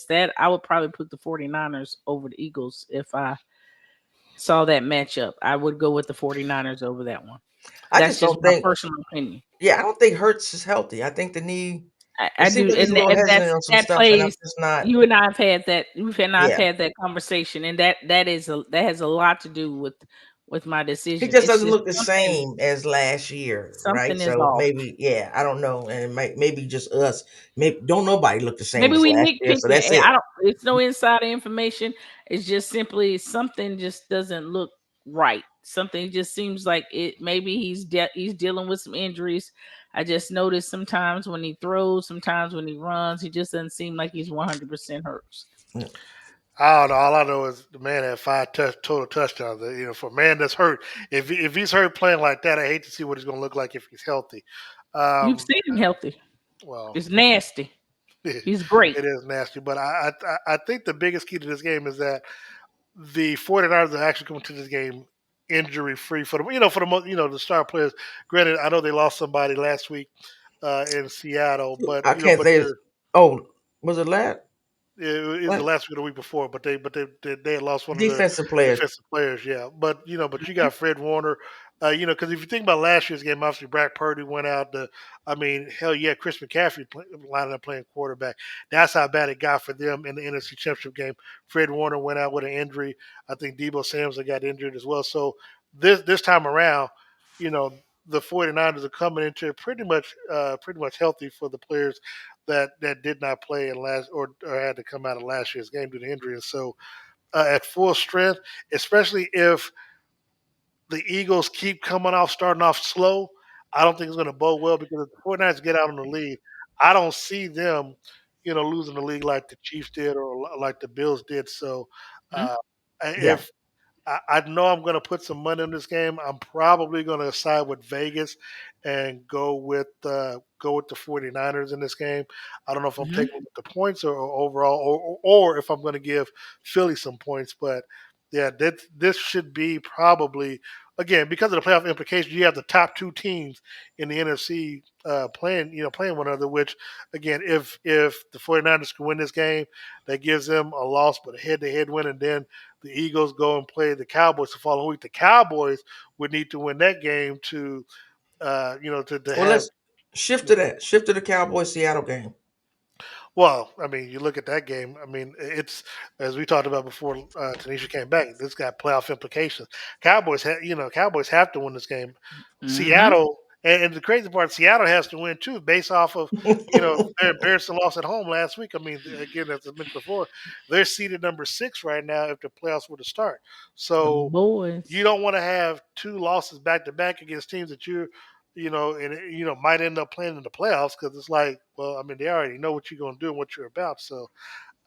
Speaker 4: that, I would probably put the 49ers over the Eagles. If I saw that matchup, I would go with the 49ers over that one.
Speaker 2: I
Speaker 4: That's
Speaker 2: just
Speaker 4: just
Speaker 2: don't
Speaker 4: my
Speaker 2: think.
Speaker 4: personal opinion.
Speaker 2: Yeah, I don't think Hurts is healthy. I think the knee. It
Speaker 4: I
Speaker 2: seems
Speaker 4: do,
Speaker 2: like he's a little
Speaker 4: and
Speaker 2: hesitant on some
Speaker 4: that
Speaker 2: stuff, and I'm
Speaker 4: plays.
Speaker 2: just not.
Speaker 4: You and I have had that. We've and I've
Speaker 2: Yeah,
Speaker 4: had that conversation, and that has a lot to do with my
Speaker 2: he
Speaker 4: decision.
Speaker 2: just
Speaker 4: It's
Speaker 2: doesn't
Speaker 4: just
Speaker 2: look the same as last year, right?
Speaker 4: something is
Speaker 2: So
Speaker 4: off.
Speaker 2: maybe, yeah, I don't know, and maybe just us. Maybe don't nobody look the same
Speaker 4: Maybe
Speaker 2: as
Speaker 4: we
Speaker 2: last year. So
Speaker 4: nitpicking,
Speaker 2: that's
Speaker 4: and
Speaker 2: it.
Speaker 4: I don't. It's no insider information. It's just simply something just doesn't look right. Something just seems like it. Maybe he's dealing with some injuries. I just noticed sometimes when he throws, sometimes when he runs, he just doesn't seem like he's 100% hurt.
Speaker 3: I don't know. All I know is the man had five total touchdowns. For a man that's hurt, if he's hurt playing like that, I hate to see what he's going to look like if he's healthy.
Speaker 4: You've
Speaker 3: Um,
Speaker 4: seen him healthy.
Speaker 3: well,
Speaker 4: It's nasty.
Speaker 3: it
Speaker 4: He's great.
Speaker 3: is nasty, but I think the biggest key to this game is that the 49ers are actually coming to this game injury free for the for the most the star players. Granted, I know they lost somebody last week in Seattle, but
Speaker 2: I can't
Speaker 3: but
Speaker 2: say.
Speaker 3: they're
Speaker 2: Oh, was it last?
Speaker 3: it was the
Speaker 2: What
Speaker 3: last week or the week before, but they had lost one of their
Speaker 2: defensive players?
Speaker 3: defensive players. Yeah, but you got Fred Warner. Because if you think about last year's game, obviously Brock Purdy went out. I mean, hell yeah, Chris McCaffrey lining up playing quarterback. That's how bad it got for them in the NFC Championship game. Fred Warner went out with an injury. I think Debo Samuel got injured as well. So this time around, the 49ers are coming into it pretty much healthy for the players that did not play in last or had to come out of last year's game due to injury. And so at full strength, especially if the Eagles keep starting off slow, I don't think it's going to bode well because if the 49ers get out on the lead, I don't see them, losing the league like the Chiefs did or like the Bills did. So
Speaker 4: Mhm.
Speaker 3: uh,
Speaker 2: Yeah.
Speaker 3: If I know I'm going to put some money on this game. I'm probably going to side with Vegas and go with the 49ers in this game. I don't know if I'm
Speaker 4: Mhm.
Speaker 3: taking with the points or overall, or if I'm going to give Philly some points. But yeah, this should be probably again because of the playoff implications. You have the top two teams in the NFC playing one another. Which again, if the 49ers can win this game, that gives them a loss but a head-to-head win, and then the Eagles go and play the Cowboys the following week. The Cowboys would need to win that game to
Speaker 2: Well,
Speaker 3: have.
Speaker 2: let's shift to that. Shift to the Cowboys Seattle game.
Speaker 3: Well, I mean, you look at that game. I mean, it's as we talked about before. Tanisha came back. This got playoff implications. Cowboys have to win this game.
Speaker 4: Mhm.
Speaker 3: Seattle, and the crazy part, Seattle has to win too, based off of their embarrassing loss at home last week. I mean, again, as I mentioned before, they're seeded number 6 right now if the playoffs were to start.
Speaker 4: Them
Speaker 3: So you
Speaker 4: boys.
Speaker 3: don't want to have two losses back to back against teams that might end up playing in the playoffs because it's like, well, I mean, they already know what you're going to do and what you're about. So,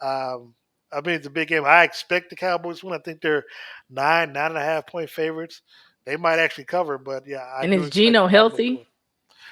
Speaker 3: um, I mean, it's a big game. I expect the Cowboys to win. I think they're 9.5 point favorites. They might actually cover, but yeah, I
Speaker 4: And
Speaker 3: do
Speaker 4: is
Speaker 3: expect
Speaker 4: Gino
Speaker 3: the Cowboys to
Speaker 4: healthy?
Speaker 3: win.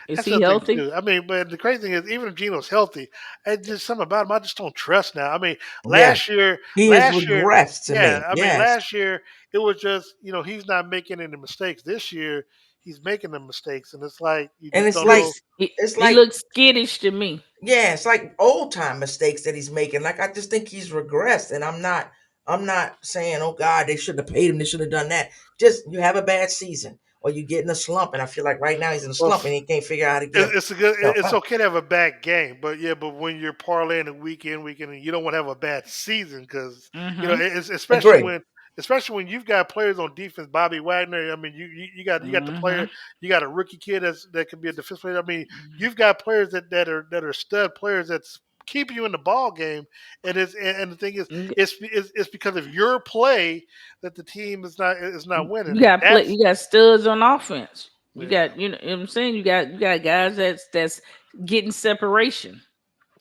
Speaker 4: Is
Speaker 3: That's
Speaker 4: he
Speaker 3: the thing
Speaker 4: healthy?
Speaker 3: too. I mean, but the crazy thing is, even if Gino's healthy, it's just something about him I just don't trust now. I mean,
Speaker 2: Yeah.
Speaker 3: last year,
Speaker 2: He has
Speaker 3: last year,
Speaker 2: regressed to
Speaker 3: yeah,
Speaker 2: me.
Speaker 3: I mean,
Speaker 2: Yes.
Speaker 3: last year it was just he's not making any mistakes. This year he's making the mistakes, and it's like you
Speaker 2: And
Speaker 3: just
Speaker 2: it's
Speaker 3: don't know.
Speaker 2: like
Speaker 4: Looks he,
Speaker 2: it's
Speaker 4: he
Speaker 2: like
Speaker 4: looks skittish to me.
Speaker 2: yeah, it's like old time mistakes that he's making. Like I just think he's regressed, and I'm not saying, oh God, they shouldn't have paid him. They should have done that. Just you have a bad season, or you get in a slump, and I feel like right now he's in a
Speaker 3: Well,
Speaker 2: slump, and he can't figure out how to get
Speaker 3: it's a good.
Speaker 2: himself
Speaker 3: It's
Speaker 2: out.
Speaker 3: okay to have a bad game, but yeah, but when you're parlaying a weekend, and you don't want to have a bad season because
Speaker 4: Mhm.
Speaker 3: it's
Speaker 2: Agree.
Speaker 3: especially when you've got players on defense. Bobby Wagner. I mean, you got the player.
Speaker 4: Mhm.
Speaker 3: You got a rookie kid that could be a defense player. I mean, you've got players that are stud players that's keeping you in the ball game, and the thing is,
Speaker 4: You
Speaker 3: it's because of your play that the team is not winning,
Speaker 4: you
Speaker 3: and
Speaker 4: got play.
Speaker 3: that's
Speaker 4: You got studs on offense. You
Speaker 3: yeah,
Speaker 4: got you know what I'm saying. You got guys that's getting separation.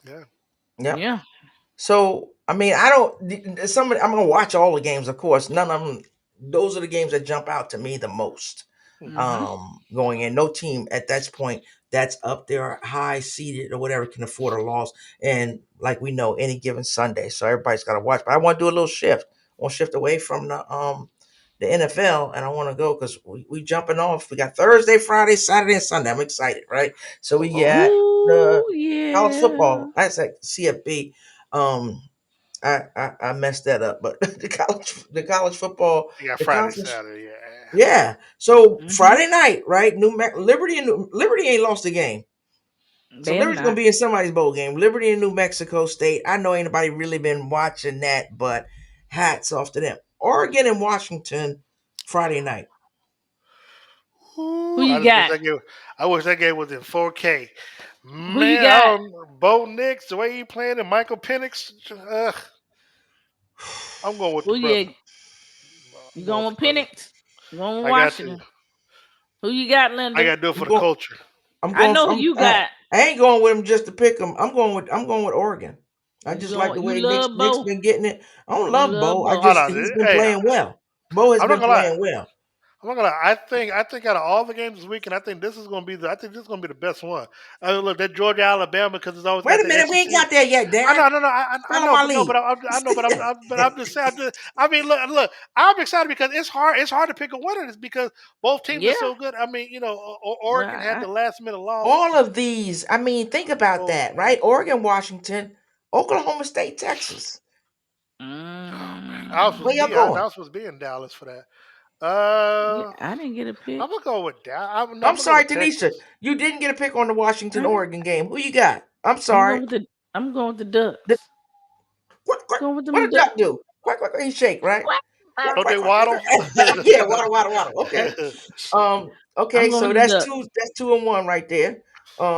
Speaker 3: yeah.
Speaker 2: Yep.
Speaker 4: Yeah.
Speaker 2: So I mean, I don't. Somebody, I'm gonna watch all the games, of course. None of them. Those are the games that jump out to me the most.
Speaker 3: Mhm.
Speaker 4: Mhm.
Speaker 2: Going in, no team at that point that's up there high seated or whatever can afford a loss. And like we know, any given Sunday, so everybody's got to watch. But I want to do a little shift. I want to shift away from the NFL, and I want to go because we jumping off. We got Thursday, Friday, Saturday, and Sunday. I'm excited, right? So we got the
Speaker 4: Ooh
Speaker 2: college
Speaker 4: yeah.
Speaker 2: football. I said CFB. Um, I messed that up, but the college football,
Speaker 3: You got
Speaker 2: the
Speaker 3: Friday,
Speaker 2: conference,
Speaker 3: Saturday, yeah.
Speaker 2: yeah. So
Speaker 4: Mhm.
Speaker 2: Friday night, right? Liberty and Liberty ain't lost a game, so
Speaker 4: They have
Speaker 2: Liberty's gonna
Speaker 4: not.
Speaker 2: be in somebody's bowl game. Liberty and New Mexico State. I know ain't nobody really been watching that, but hats off to them. Oregon and Washington Friday night.
Speaker 4: Who
Speaker 3: Ooh,
Speaker 4: you got?
Speaker 3: I wish that game was in 4K.
Speaker 4: Who you
Speaker 3: Man, I
Speaker 4: got?
Speaker 3: don't Bo Nix, the way he playing, and Michael Penix. I'm going with the
Speaker 4: Who
Speaker 3: brother.
Speaker 4: you
Speaker 3: I'm
Speaker 4: you
Speaker 3: going
Speaker 4: going
Speaker 3: with the
Speaker 4: with
Speaker 3: brother.
Speaker 4: Penix? You going with
Speaker 3: I got to.
Speaker 4: Washington? Who you got,
Speaker 3: I
Speaker 4: Linda?
Speaker 3: got to do it
Speaker 2: I'm
Speaker 3: for the
Speaker 2: going.
Speaker 3: culture.
Speaker 2: I'm
Speaker 4: I
Speaker 2: going.
Speaker 4: know who you got.
Speaker 2: I ain't going with them just to pick them. I'm going with Oregon. I
Speaker 4: You
Speaker 2: just like
Speaker 4: going?
Speaker 2: the
Speaker 4: You
Speaker 2: way
Speaker 4: love
Speaker 2: Nick's
Speaker 4: Bo.
Speaker 2: been getting it. I don't
Speaker 4: You
Speaker 2: love
Speaker 4: love
Speaker 2: Bo. I
Speaker 4: Bo.
Speaker 3: Hold
Speaker 2: just
Speaker 3: on.
Speaker 2: he's been
Speaker 3: Hey,
Speaker 2: playing well. Bo has
Speaker 3: I'm not
Speaker 2: been
Speaker 3: gonna lie.
Speaker 2: playing well.
Speaker 3: I'm not gonna lie. I think out of all the games this weekend, I think this is gonna be the best one. Look, that Georgia Alabama because it's always
Speaker 2: Wait
Speaker 3: got
Speaker 2: a
Speaker 3: the
Speaker 2: minute, we ain't
Speaker 3: SEC.
Speaker 2: got there yet,
Speaker 3: I
Speaker 2: Darren.
Speaker 3: know, no, I
Speaker 2: Follow
Speaker 3: know,
Speaker 2: my
Speaker 3: but no,
Speaker 2: lead.
Speaker 3: I know, but I'm just saying. I mean, look, I'm excited because it's hard. It's hard to pick a winner. It's because both teams are
Speaker 4: Yeah.
Speaker 3: so good. I mean,
Speaker 4: Well,
Speaker 3: Oregon had the last minute loss.
Speaker 2: All of these, I mean, think about
Speaker 3: So
Speaker 2: that, right? Oregon, Washington, Oklahoma State, Texas.
Speaker 3: oh man, I was supposed
Speaker 2: Where
Speaker 3: to
Speaker 2: y'all
Speaker 3: be. I
Speaker 2: going?
Speaker 3: was supposed to be in Dallas for that.
Speaker 4: yeah,
Speaker 3: Uh,
Speaker 4: I didn't get a pick.
Speaker 3: I'm gonna go with Dallas. No, I'm
Speaker 2: I'm
Speaker 3: gonna go
Speaker 2: sorry,
Speaker 3: with
Speaker 2: Tanisha.
Speaker 3: Texas.
Speaker 2: You didn't get a pick on the Washington
Speaker 4: Huh?
Speaker 2: Oregon game. Who you got? I'm
Speaker 4: I'm
Speaker 2: sorry.
Speaker 4: going with the I'm going with the
Speaker 2: The,
Speaker 4: Ducks.
Speaker 2: quack, quack.
Speaker 4: Going with
Speaker 2: What
Speaker 4: them
Speaker 2: did
Speaker 4: Ducks.
Speaker 2: Duck do? Quack, quack, quack. He shake, right?
Speaker 4: Quack, quack.
Speaker 2: Quack,
Speaker 3: Don't
Speaker 2: quack,
Speaker 3: they
Speaker 2: quack, quack,
Speaker 3: waddle?
Speaker 2: quack. Yeah, waddle, waddle, waddle. Okay.
Speaker 4: I'm
Speaker 2: Okay,
Speaker 4: going
Speaker 2: so
Speaker 4: with the
Speaker 2: that's
Speaker 4: Ducks.
Speaker 2: two. That's 2-1 right there.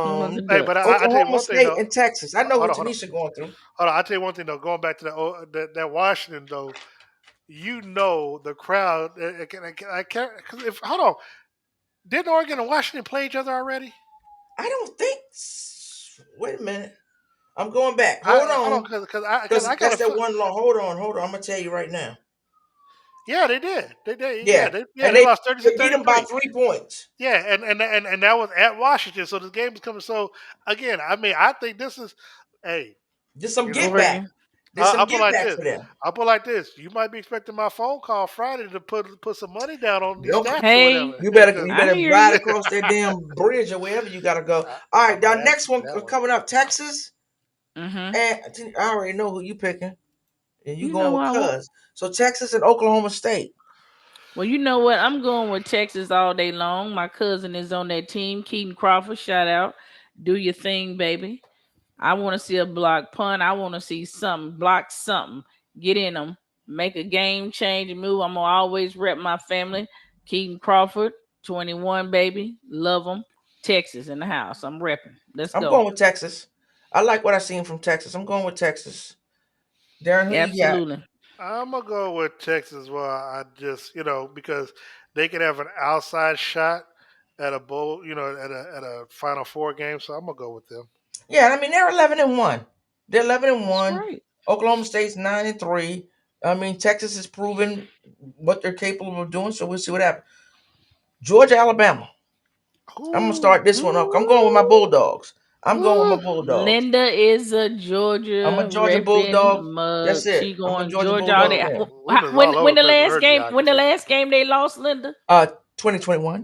Speaker 4: I'm going with
Speaker 2: Um,
Speaker 4: the
Speaker 3: Hey, but
Speaker 4: Ducks.
Speaker 3: I tell you
Speaker 2: Oklahoma
Speaker 3: one thing
Speaker 2: State
Speaker 3: though.
Speaker 2: and Texas. I know who
Speaker 3: Hold on.
Speaker 2: Tanisha going through.
Speaker 3: Hold on, I tell you one thing though. Going back to that Washington though, the crowd. I can't. Cause if hold on, didn't Oregon and Washington play each other already?
Speaker 2: I don't think. Wait a minute. I'm going back.
Speaker 3: I
Speaker 2: Hold
Speaker 3: hold on
Speaker 2: on,
Speaker 3: because I
Speaker 2: because
Speaker 3: got
Speaker 2: that's
Speaker 3: a
Speaker 2: that
Speaker 3: foot.
Speaker 2: one law. Hold on. I'm gonna tell you right now.
Speaker 3: Yeah, they did. They did.
Speaker 2: Yeah, and
Speaker 3: They lost 30 to
Speaker 2: they beat them by
Speaker 3: 33.
Speaker 2: 3 points.
Speaker 3: Yeah, and that was at Washington. So this game is coming. So again, I mean, I think this is, hey,
Speaker 2: Just some
Speaker 3: you know,
Speaker 2: get back.
Speaker 4: Oregon.
Speaker 2: There's some
Speaker 3: I'll put
Speaker 2: get
Speaker 3: like
Speaker 2: back
Speaker 3: this.
Speaker 2: for them.
Speaker 3: I'll put like this. You might be expecting my phone call Friday to put some money down on these
Speaker 2: Don't
Speaker 3: stats or whatever.
Speaker 4: Hey,
Speaker 2: you better
Speaker 3: 'Cause
Speaker 2: you
Speaker 4: I
Speaker 2: better
Speaker 4: hear
Speaker 2: ride
Speaker 4: you.
Speaker 2: across that damn bridge or wherever you gotta go. All
Speaker 3: I
Speaker 2: right, our
Speaker 3: might ask
Speaker 2: next
Speaker 3: you for
Speaker 2: one
Speaker 3: that one.
Speaker 2: coming up, Texas,
Speaker 4: Mm-hmm.
Speaker 2: and I already know who you picking, and you
Speaker 4: You
Speaker 2: going
Speaker 4: know
Speaker 2: with
Speaker 4: I want.
Speaker 2: Cuz. So Texas and Oklahoma State.
Speaker 4: Well, you know what? I'm going with Texas all day long. My cousin is on that team. Keaton Crawford, shout out. Do your thing, baby. I want to see a block punt. I want to see something, block something, get in them, make a game change move. I'm gonna always rep my family. Keaton Crawford, 21, baby, love them. Texas in the house. I'm repping. Let's
Speaker 2: I'm
Speaker 4: go.
Speaker 2: going with Texas. I like what I seen from Texas. I'm going with Texas. Darren, who you got?
Speaker 4: Absolutely.
Speaker 3: I'm gonna go with Texas. Well, I just because they could have an outside shot at a bowl, at a Final Four game. So I'm gonna go with them.
Speaker 2: Yeah, I mean they're 11-1. They're eleven and
Speaker 4: That's
Speaker 2: one.
Speaker 4: right.
Speaker 2: Oklahoma State's 9-3. I mean Texas has proven what they're capable of doing. So we'll see what happens. Georgia, Alabama. I'm gonna
Speaker 3: Ooh,
Speaker 2: start this one up. I'm going with my Bulldogs. I'm going with
Speaker 3: ooh.
Speaker 2: my Bulldogs.
Speaker 4: Linda is a
Speaker 2: I'm
Speaker 4: Georgia
Speaker 2: a Georgia
Speaker 4: repping
Speaker 2: Bulldog. That's
Speaker 4: mug.
Speaker 2: it.
Speaker 4: She
Speaker 2: I'm a
Speaker 4: going
Speaker 2: Georgia
Speaker 4: Georgia all
Speaker 2: Bulldog
Speaker 4: day.
Speaker 2: fan.
Speaker 3: Linda's all over
Speaker 4: When
Speaker 3: the
Speaker 4: the
Speaker 3: place with
Speaker 4: last
Speaker 3: her
Speaker 4: game? When the
Speaker 3: geography.
Speaker 4: last game they lost, Linda?
Speaker 2: 2021.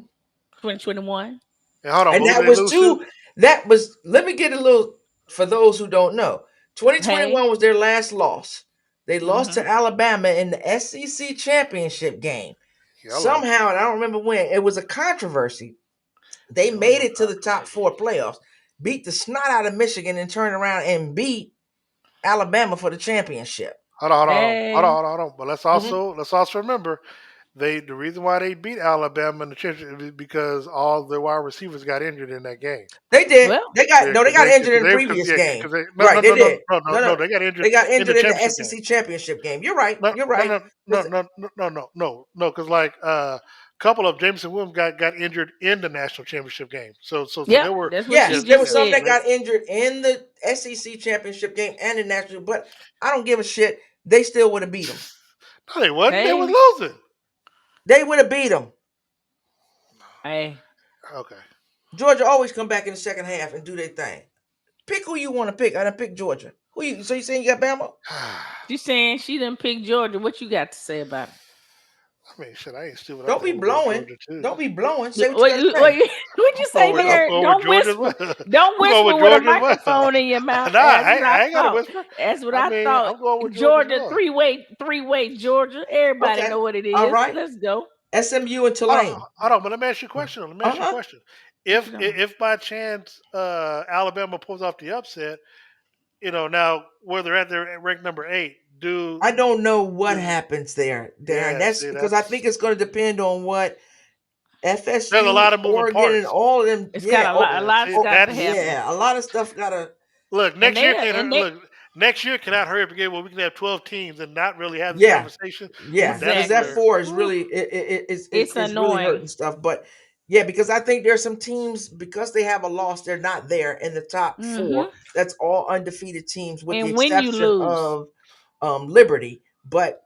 Speaker 4: 2021.
Speaker 3: And hold on,
Speaker 2: And
Speaker 3: what would
Speaker 2: that
Speaker 3: they
Speaker 2: was
Speaker 3: lose to?
Speaker 2: two. That was. Let me get a little for those who don't know.
Speaker 4: Hey.
Speaker 2: 2021 was their last loss. They lost
Speaker 4: Mm-hmm.
Speaker 2: to Alabama in the SEC championship game.
Speaker 3: Hello,
Speaker 2: Somehow, and I don't remember when. It was a controversy. They
Speaker 3: there was
Speaker 2: made
Speaker 3: no
Speaker 2: it to the top
Speaker 3: controversy.
Speaker 2: four playoffs, beat the snot out of Michigan, and turned around and beat Alabama for the championship.
Speaker 4: Hey.
Speaker 3: Hold on. But
Speaker 2: Mhm.
Speaker 3: let's also remember the reason why they beat Alabama in the championship is because all their wide receivers got injured in that game.
Speaker 2: They did.
Speaker 4: Well,
Speaker 2: They got
Speaker 3: Yeah,
Speaker 2: no. They
Speaker 3: because
Speaker 2: got injured in the previous game.
Speaker 3: because they
Speaker 2: Right, they did.
Speaker 3: they got injured
Speaker 2: They got
Speaker 3: in the
Speaker 2: injured in the
Speaker 3: championship game.
Speaker 2: SEC championship game. You're right.
Speaker 3: No,
Speaker 2: You're
Speaker 3: no,
Speaker 2: right.
Speaker 3: no, no,
Speaker 2: 'Cause-
Speaker 3: no, no, because like a couple of Jameson Williams got injured in the national championship game. So
Speaker 4: yep,
Speaker 3: there were
Speaker 4: that's what she
Speaker 2: Yes,
Speaker 3: yes,
Speaker 2: there was
Speaker 4: just
Speaker 3: yes,
Speaker 2: some
Speaker 4: said.
Speaker 2: that got injured in the SEC championship game and the national. But I don't give a shit. They still would have beat them.
Speaker 3: no, they wasn't. They was
Speaker 4: Hey,
Speaker 3: losing.
Speaker 2: They would have beat them.
Speaker 4: hey.
Speaker 3: Okay.
Speaker 2: Georgia always come back in the second half and do their thing. Pick who you want to pick. I done pick Georgia. Who you? So you saying you got Bama?
Speaker 4: She's saying she didn't pick Georgia. What you got to say about it?
Speaker 3: I mean, shit, I ain't stupid. I
Speaker 2: Don't
Speaker 3: think
Speaker 2: be
Speaker 3: I'm gonna go with
Speaker 2: blowing.
Speaker 3: Georgia too.
Speaker 2: Don't be blowing. Say
Speaker 4: Wait,
Speaker 2: what you got to say.
Speaker 4: wait, what'd you say,
Speaker 3: I'm
Speaker 4: Darren?
Speaker 3: going with
Speaker 4: Don't
Speaker 3: Georgia as
Speaker 4: whisper.
Speaker 3: well.
Speaker 4: Don't
Speaker 3: I'm going
Speaker 4: whisper
Speaker 3: with
Speaker 4: with a
Speaker 3: Georgia as well.
Speaker 4: microphone in your mouth.
Speaker 3: Nah,
Speaker 4: That's what I
Speaker 3: I ain't got to
Speaker 4: thought.
Speaker 3: whisper.
Speaker 4: That's what
Speaker 3: I
Speaker 4: I
Speaker 3: mean,
Speaker 4: thought.
Speaker 3: I'm going with Georgia as
Speaker 4: Georgia,
Speaker 3: well.
Speaker 4: three-way Georgia. Everybody
Speaker 2: Okay.
Speaker 4: know what it
Speaker 2: All
Speaker 4: is.
Speaker 2: right.
Speaker 4: Let's go.
Speaker 2: SMU and Tulane.
Speaker 3: Hold on, but let me ask you a question. Let me
Speaker 2: Uh
Speaker 3: ask you a
Speaker 2: huh.
Speaker 3: question.
Speaker 4: What you talking
Speaker 3: If by chance Alabama pulls off the upset, now where they're at, they're at ranked number 8.
Speaker 2: I don't know what
Speaker 3: Do
Speaker 2: happens there, Darren.
Speaker 3: yeah,
Speaker 2: That's
Speaker 3: see,
Speaker 2: because I
Speaker 3: that's
Speaker 2: think it's going to depend on what
Speaker 3: there's a
Speaker 2: FSU,
Speaker 3: lot of moving
Speaker 2: Oregon, and
Speaker 3: parts.
Speaker 2: all of them.
Speaker 4: It's got
Speaker 2: Yeah.
Speaker 4: a
Speaker 2: Oh,
Speaker 4: lot. A
Speaker 3: Yeah,
Speaker 4: lot's
Speaker 3: see,
Speaker 2: oh,
Speaker 4: got to
Speaker 3: that's
Speaker 4: happen,
Speaker 2: yeah. A lot of stuff got to.
Speaker 3: look
Speaker 4: and
Speaker 3: next year
Speaker 4: they
Speaker 3: can
Speaker 4: and they
Speaker 3: look next year cannot hurry up again where we can have 12 teams and not really have this
Speaker 2: Yeah.
Speaker 3: conversation.
Speaker 2: Yeah.
Speaker 3: That's
Speaker 2: Because that
Speaker 4: exactly.
Speaker 3: where
Speaker 2: four is
Speaker 4: Whew,
Speaker 2: really
Speaker 4: it's
Speaker 2: it's really
Speaker 4: annoying.
Speaker 2: hurting stuff. But yeah, because I think there's some teams because they have a loss, they're not there in the top four.
Speaker 4: Hmm.
Speaker 2: That's all undefeated teams with the
Speaker 4: And when you
Speaker 2: exception
Speaker 4: lose,
Speaker 2: of Liberty. But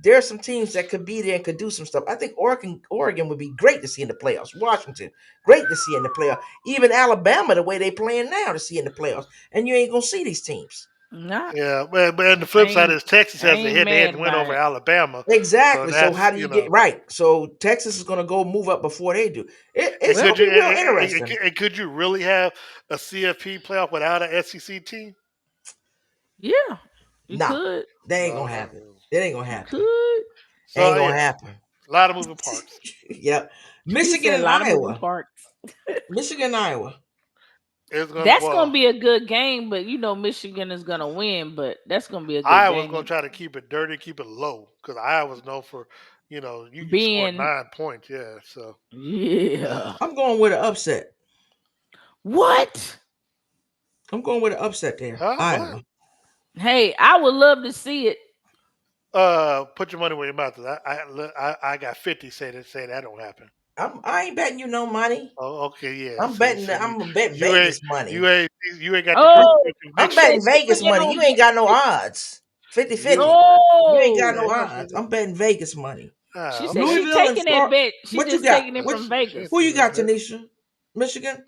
Speaker 2: there are some teams that could be there and could do some stuff. I think Oregon would be great to see in the playoffs. Washington, great to see in the playoffs. Even Alabama, the way they playing now, to see in the playoffs. And you ain't gonna see these teams.
Speaker 4: not.
Speaker 3: yeah, but on the
Speaker 4: I
Speaker 3: flip side
Speaker 4: ain't.
Speaker 3: is Texas
Speaker 4: I
Speaker 3: has a
Speaker 4: ain't
Speaker 3: head-to-head
Speaker 4: mad
Speaker 3: win
Speaker 4: about
Speaker 3: over
Speaker 4: it.
Speaker 3: Alabama, so
Speaker 2: Exactly. So
Speaker 3: that's
Speaker 2: how do you get right? So Texas is gonna go move up before they do.
Speaker 3: and
Speaker 2: It's
Speaker 4: Well,
Speaker 2: gonna be real interesting.
Speaker 3: could you really have a CFP playoff without an SEC team?
Speaker 4: yeah, you
Speaker 2: Nah,
Speaker 4: could.
Speaker 2: that ain't
Speaker 3: No,
Speaker 2: gonna
Speaker 3: no,
Speaker 2: happen.
Speaker 3: no.
Speaker 2: It ain't gonna
Speaker 4: You
Speaker 2: happen.
Speaker 4: could.
Speaker 2: Ain't
Speaker 3: So
Speaker 2: gonna
Speaker 3: yeah,
Speaker 2: happen.
Speaker 3: a lot of moving parts.
Speaker 2: Yep.
Speaker 4: He
Speaker 2: Michigan
Speaker 4: said a
Speaker 2: and
Speaker 4: lot of moving
Speaker 2: Iowa.
Speaker 4: parts.
Speaker 2: Michigan and Iowa.
Speaker 3: It's gonna
Speaker 4: That's gonna
Speaker 3: well,
Speaker 4: be a good game, but you know Michigan is gonna win. But that's gonna be a good
Speaker 3: Iowa's gonna
Speaker 4: game.
Speaker 3: try to keep it dirty, keep it low, because Iowa's known for you can score
Speaker 4: Being
Speaker 3: 9 points. Yeah, so
Speaker 4: yeah.
Speaker 2: I'm going with an upset.
Speaker 4: What?
Speaker 2: I'm going with an upset there.
Speaker 3: huh? What?
Speaker 2: Iowa.
Speaker 4: Hey, I would love to see it.
Speaker 3: Put your money where your mouth is. I got 50 say that don't happen.
Speaker 2: I ain't betting you no money.
Speaker 3: Oh, okay, yeah.
Speaker 2: I'm betting.
Speaker 3: See,
Speaker 2: I'm betting
Speaker 3: you ain't
Speaker 2: Vegas money.
Speaker 3: you ain't you ain't got the
Speaker 4: Oh,
Speaker 3: personal
Speaker 2: I'm
Speaker 3: conviction.
Speaker 2: betting
Speaker 4: say
Speaker 2: Vegas
Speaker 4: it
Speaker 2: money.
Speaker 4: on
Speaker 2: You ain't got no
Speaker 4: say,
Speaker 2: odds.
Speaker 3: You.
Speaker 2: 50-50. You ain't got
Speaker 4: Oh,
Speaker 2: no
Speaker 3: Ain't no
Speaker 2: odds.
Speaker 3: 50.
Speaker 2: I'm betting Vegas money.
Speaker 4: she said she
Speaker 2: Louisville and
Speaker 4: taking that
Speaker 2: Florida.
Speaker 4: bet. She
Speaker 2: What you
Speaker 4: just
Speaker 2: got?
Speaker 4: taking it
Speaker 2: What?
Speaker 4: from
Speaker 3: She ain't
Speaker 4: Vegas.
Speaker 2: Who you
Speaker 3: taking no
Speaker 2: got,
Speaker 3: bet.
Speaker 2: Tanisha? Michigan.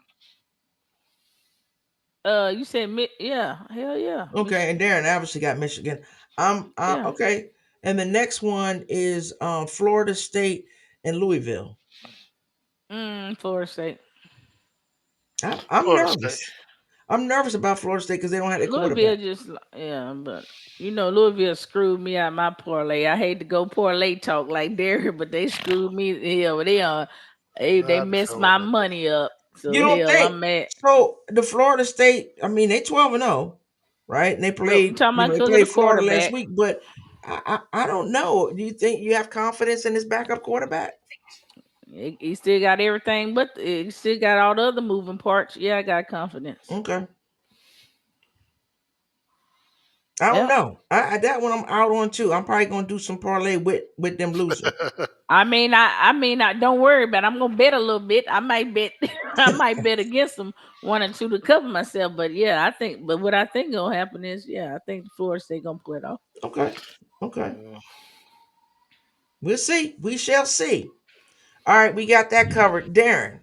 Speaker 4: You said yeah, hell yeah,
Speaker 2: Okay, and
Speaker 4: Michigan.
Speaker 2: Darren obviously got Michigan. I'm
Speaker 4: Yeah,
Speaker 2: okay. And the next one is Florida State and Louisville.
Speaker 4: Florida State.
Speaker 2: I'm
Speaker 3: Florida State.
Speaker 2: nervous. I'm nervous about Florida State because they don't have their
Speaker 4: Louisville
Speaker 2: quarterback.
Speaker 4: just yeah, but Louisville screwed me out my parlay. I hate to go parlay talk like Derek, but they screwed me. Hell, they
Speaker 3: Not
Speaker 4: messed
Speaker 3: sure
Speaker 4: my
Speaker 3: about that.
Speaker 4: money up.
Speaker 2: You
Speaker 4: So
Speaker 2: don't
Speaker 4: hell,
Speaker 2: think
Speaker 4: I'm mad.
Speaker 2: so? The Florida State. I mean, they 12-0, right? And they
Speaker 4: Well, I'm
Speaker 2: played.
Speaker 4: talking about
Speaker 2: They
Speaker 4: because of the
Speaker 2: played Florida last
Speaker 4: quarterback.
Speaker 2: week, but I don't know. Do you think you have confidence in this backup quarterback?
Speaker 4: He still got everything, but he still got all the other moving parts. Yeah, I got confidence.
Speaker 2: Okay. I don't
Speaker 4: Yep.
Speaker 2: know. That one I'm out on too. I'm probably gonna do some parlay with them losing.
Speaker 4: I don't worry about it. I'm gonna bet a little bit. I might bet I might bet against them one or two to cover myself. But yeah, but what I think gonna happen is I think the Florida State gonna pull it off.
Speaker 2: Okay. Okay.
Speaker 3: Mm.
Speaker 2: We'll see. We shall see. All right, we got that covered. Darren,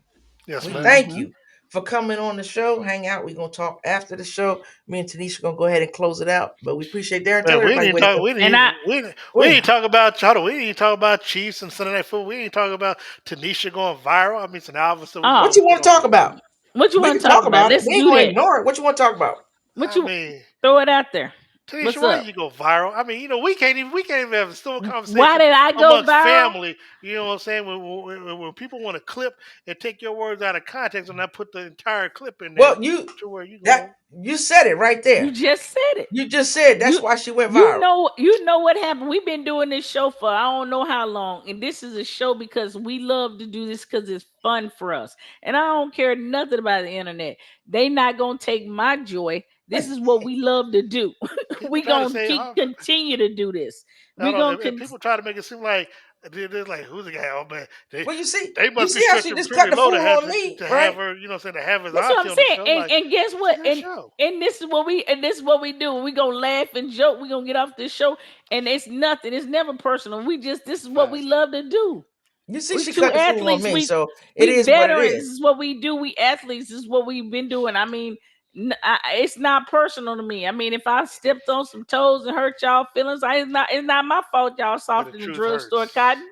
Speaker 3: Yes,
Speaker 2: we
Speaker 3: ma'am.
Speaker 2: thank
Speaker 4: Hmm.
Speaker 2: you for coming on the show. Hang out. We're gonna talk after the show. Me and Tanisha gonna go ahead and close it out. But we appreciate Darren. Tell
Speaker 3: Man, we
Speaker 2: everybody
Speaker 3: didn't
Speaker 2: where they
Speaker 3: talk.
Speaker 2: go.
Speaker 4: And I
Speaker 3: We
Speaker 2: Wait,
Speaker 3: didn't talk about. Hold on, we didn't talk about Chiefs and Sunday Night Football. We didn't talk about Tanisha going viral. I mean, so now obviously we
Speaker 2: what
Speaker 4: oh,
Speaker 2: you
Speaker 3: can get
Speaker 2: want to
Speaker 3: on
Speaker 2: talk
Speaker 3: that.
Speaker 2: about?
Speaker 4: what you
Speaker 2: We
Speaker 4: want
Speaker 2: can
Speaker 4: to talk
Speaker 2: talk
Speaker 4: about?
Speaker 2: about it.
Speaker 4: Let's
Speaker 2: We ain't
Speaker 4: do
Speaker 2: gonna
Speaker 4: that.
Speaker 2: ignore it. What you want to talk about?
Speaker 4: What
Speaker 3: I
Speaker 4: you
Speaker 3: mean,
Speaker 4: throw it out there?
Speaker 3: Tanisha,
Speaker 4: What's
Speaker 3: why did
Speaker 4: up?
Speaker 3: you go viral? I mean, we can't even have a still
Speaker 4: Why
Speaker 3: conversation
Speaker 4: did I go
Speaker 3: amongst
Speaker 4: viral?
Speaker 3: family. You know what I'm saying? When people want to clip and take your words out of context and not put the entire clip in there,
Speaker 2: Well, you
Speaker 3: to where you
Speaker 2: that
Speaker 3: going?
Speaker 2: you said it right
Speaker 4: You
Speaker 2: there.
Speaker 4: just said it.
Speaker 2: You just said that's
Speaker 4: You
Speaker 2: why she went viral.
Speaker 4: you know what happened. We've been doing this show for I don't know how long, and this is a show because we love to do this because it's fun for us. And I don't care nothing about the internet. They not gonna take my joy. This is what we love to do.
Speaker 3: People
Speaker 4: We
Speaker 3: try to
Speaker 4: gonna
Speaker 3: say,
Speaker 4: keep continue to do this.
Speaker 3: I
Speaker 4: We
Speaker 3: don't
Speaker 4: gonna
Speaker 3: know, and people try to make it seem like they're like, who's the guy? Oh man,
Speaker 2: Well,
Speaker 3: they
Speaker 2: you
Speaker 3: must be
Speaker 2: see how she
Speaker 3: stretching
Speaker 2: just cut
Speaker 3: pretty
Speaker 2: the
Speaker 3: low
Speaker 2: fool on me,
Speaker 3: to have
Speaker 2: right?
Speaker 3: her, you know, what I'm saying to have his
Speaker 4: That's what
Speaker 3: auntie
Speaker 4: I'm
Speaker 3: on the
Speaker 4: saying.
Speaker 3: show.
Speaker 4: And
Speaker 3: Like,
Speaker 4: and guess
Speaker 3: this is
Speaker 4: what?
Speaker 3: her show.
Speaker 4: And this is what we do. We gonna laugh and joke. We gonna get off this show, and it's nothing. It's never personal. This is what we
Speaker 3: Facts.
Speaker 4: love to do.
Speaker 2: You see,
Speaker 4: We
Speaker 2: she
Speaker 4: two
Speaker 2: cut the fool on
Speaker 4: athletes.
Speaker 2: me, so it
Speaker 4: We
Speaker 2: is what it
Speaker 4: veterans. This
Speaker 2: is.
Speaker 4: is what we do. We athletes. This is what we've been doing. I mean, it's not personal to me. I mean, if I stepped on some toes and hurt y'all feelings, it's not my fault. Y'all
Speaker 3: But
Speaker 4: soft
Speaker 3: the
Speaker 4: in the
Speaker 3: truth
Speaker 4: drugstore
Speaker 3: hurts.
Speaker 4: cotton.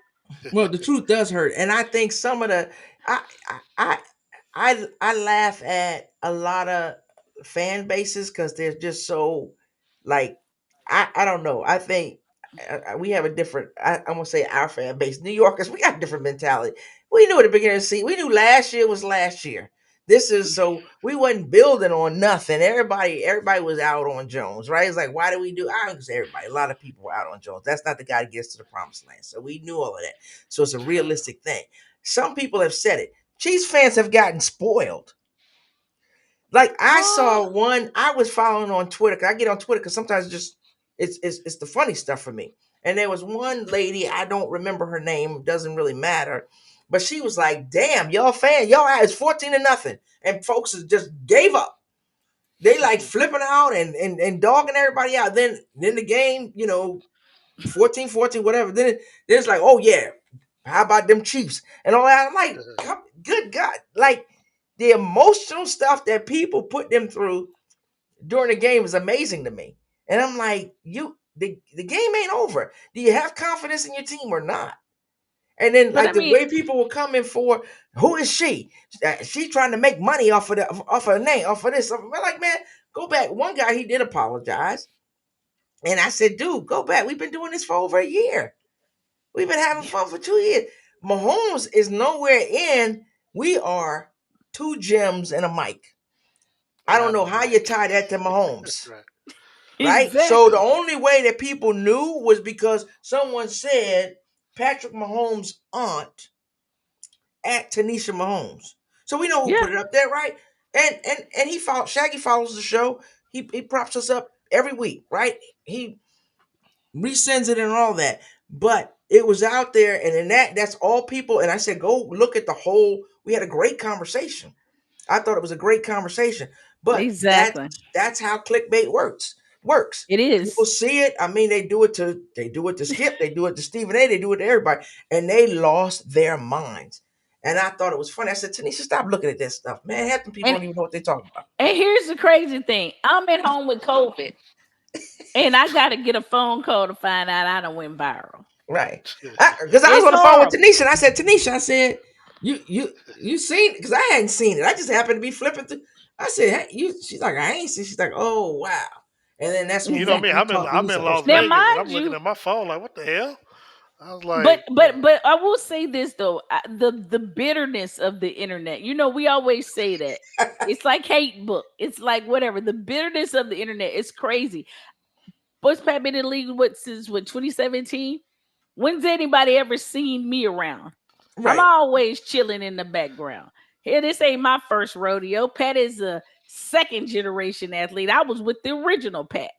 Speaker 2: Well, the truth does hurt, and I think some of the I I I laugh at a lot of fan bases because they're just so like I don't know. I think we have a different. I'm gonna say our fan base, New Yorkers. We got a different mentality. We knew at the beginning of the season. We knew last year was last year. This is so we wasn't building on nothing. Everybody was out on Jones, right? It's like why do we do? I don't say everybody. A lot of people were out on Jones. That's not the guy that gets to the promised land. So we knew all of that. So it's a realistic thing. Some people have said it. Chiefs fans have gotten spoiled. Like I
Speaker 4: Huh?
Speaker 2: saw one, I was following on Twitter. 'Cause I get on Twitter because sometimes it's the funny stuff for me. And there was one lady, I don't remember her name, doesn't really matter, but she was like, "Damn, y'all fan, y'all it's 14-0," and folks just gave up. They like flipping out and dogging everybody out. Then the game, 14-14, whatever. Then it's like, oh yeah, how about them Chiefs and all that? I'm like, good God, like the emotional stuff that people put them through during the game is amazing to me. And I'm like, the game ain't over. Do you have confidence in your team or not? And then
Speaker 4: But I
Speaker 2: like the
Speaker 4: mean,
Speaker 2: way people were coming for who is she? She trying to make money off of her name, off of this. I'm like, man, go back. One guy he did apologize. And I said, dude, go back. We've been doing this for over a year. We've been having
Speaker 4: yeah,
Speaker 2: fun for 2 years. Mahomes is nowhere in. We are two gems and a mic. I
Speaker 3: And
Speaker 2: don't
Speaker 3: I'm
Speaker 2: know
Speaker 3: the
Speaker 2: how you
Speaker 3: mic.
Speaker 2: tie that to
Speaker 3: That's
Speaker 2: Mahomes,
Speaker 3: right.
Speaker 2: right? So the
Speaker 4: exactly.
Speaker 2: only way that people knew was because someone said Patrick Mahomes' aunt at Tanisha Mahomes. So we know who
Speaker 4: Yeah,
Speaker 2: put it up there, right? And Shaggy follows the show. He props us up every week, right? He resends it and all that. But it was out there, and in that's all people. And I said, go look at the whole. We had a great conversation. I thought it was a great conversation. But
Speaker 4: exactly.
Speaker 2: that's how clickbait works. works.
Speaker 4: It
Speaker 2: People
Speaker 4: is.
Speaker 2: see it. I mean, they do it to Skip, they do it to Stephen A, they do it to everybody, and they lost their minds. And I thought it was funny. I said, Tanisha, stop looking at that stuff, man. Half the people
Speaker 4: And
Speaker 2: don't even know what they're talking about.
Speaker 4: and here's the crazy thing. I'm at home with COVID, and I got to get a phone call to find out I done went viral.
Speaker 2: Right. Because I was
Speaker 4: It's
Speaker 2: on the phone with
Speaker 4: horrible.
Speaker 2: Tanisha, and I said, Tanisha, I said, you seen it? Because I hadn't seen it. I just happened to be flipping through. I said, hey, you. She's like, I ain't seen. She's like, oh wow. And then that's when
Speaker 3: You know
Speaker 2: we
Speaker 3: me.
Speaker 4: Exactly.
Speaker 2: we
Speaker 3: I'm in
Speaker 2: talked. We
Speaker 3: I'm
Speaker 2: was
Speaker 3: in
Speaker 2: supposed
Speaker 3: Las
Speaker 2: to
Speaker 4: Now,
Speaker 2: talk.
Speaker 3: Vegas and
Speaker 4: mind
Speaker 3: I'm looking
Speaker 4: you,
Speaker 3: at my phone like, what the hell? I was like,
Speaker 4: but I will say this though, the bitterness of the internet. You know, we always say that it's like hate book. It's like whatever. The bitterness of the internet is crazy. Boys Pat been in the league since 2017. When's anybody ever seen me around? I'm
Speaker 2: Right.
Speaker 4: always chilling in the background. Here, this ain't my first rodeo. Pat is a second generation athlete. I was with the original Pat.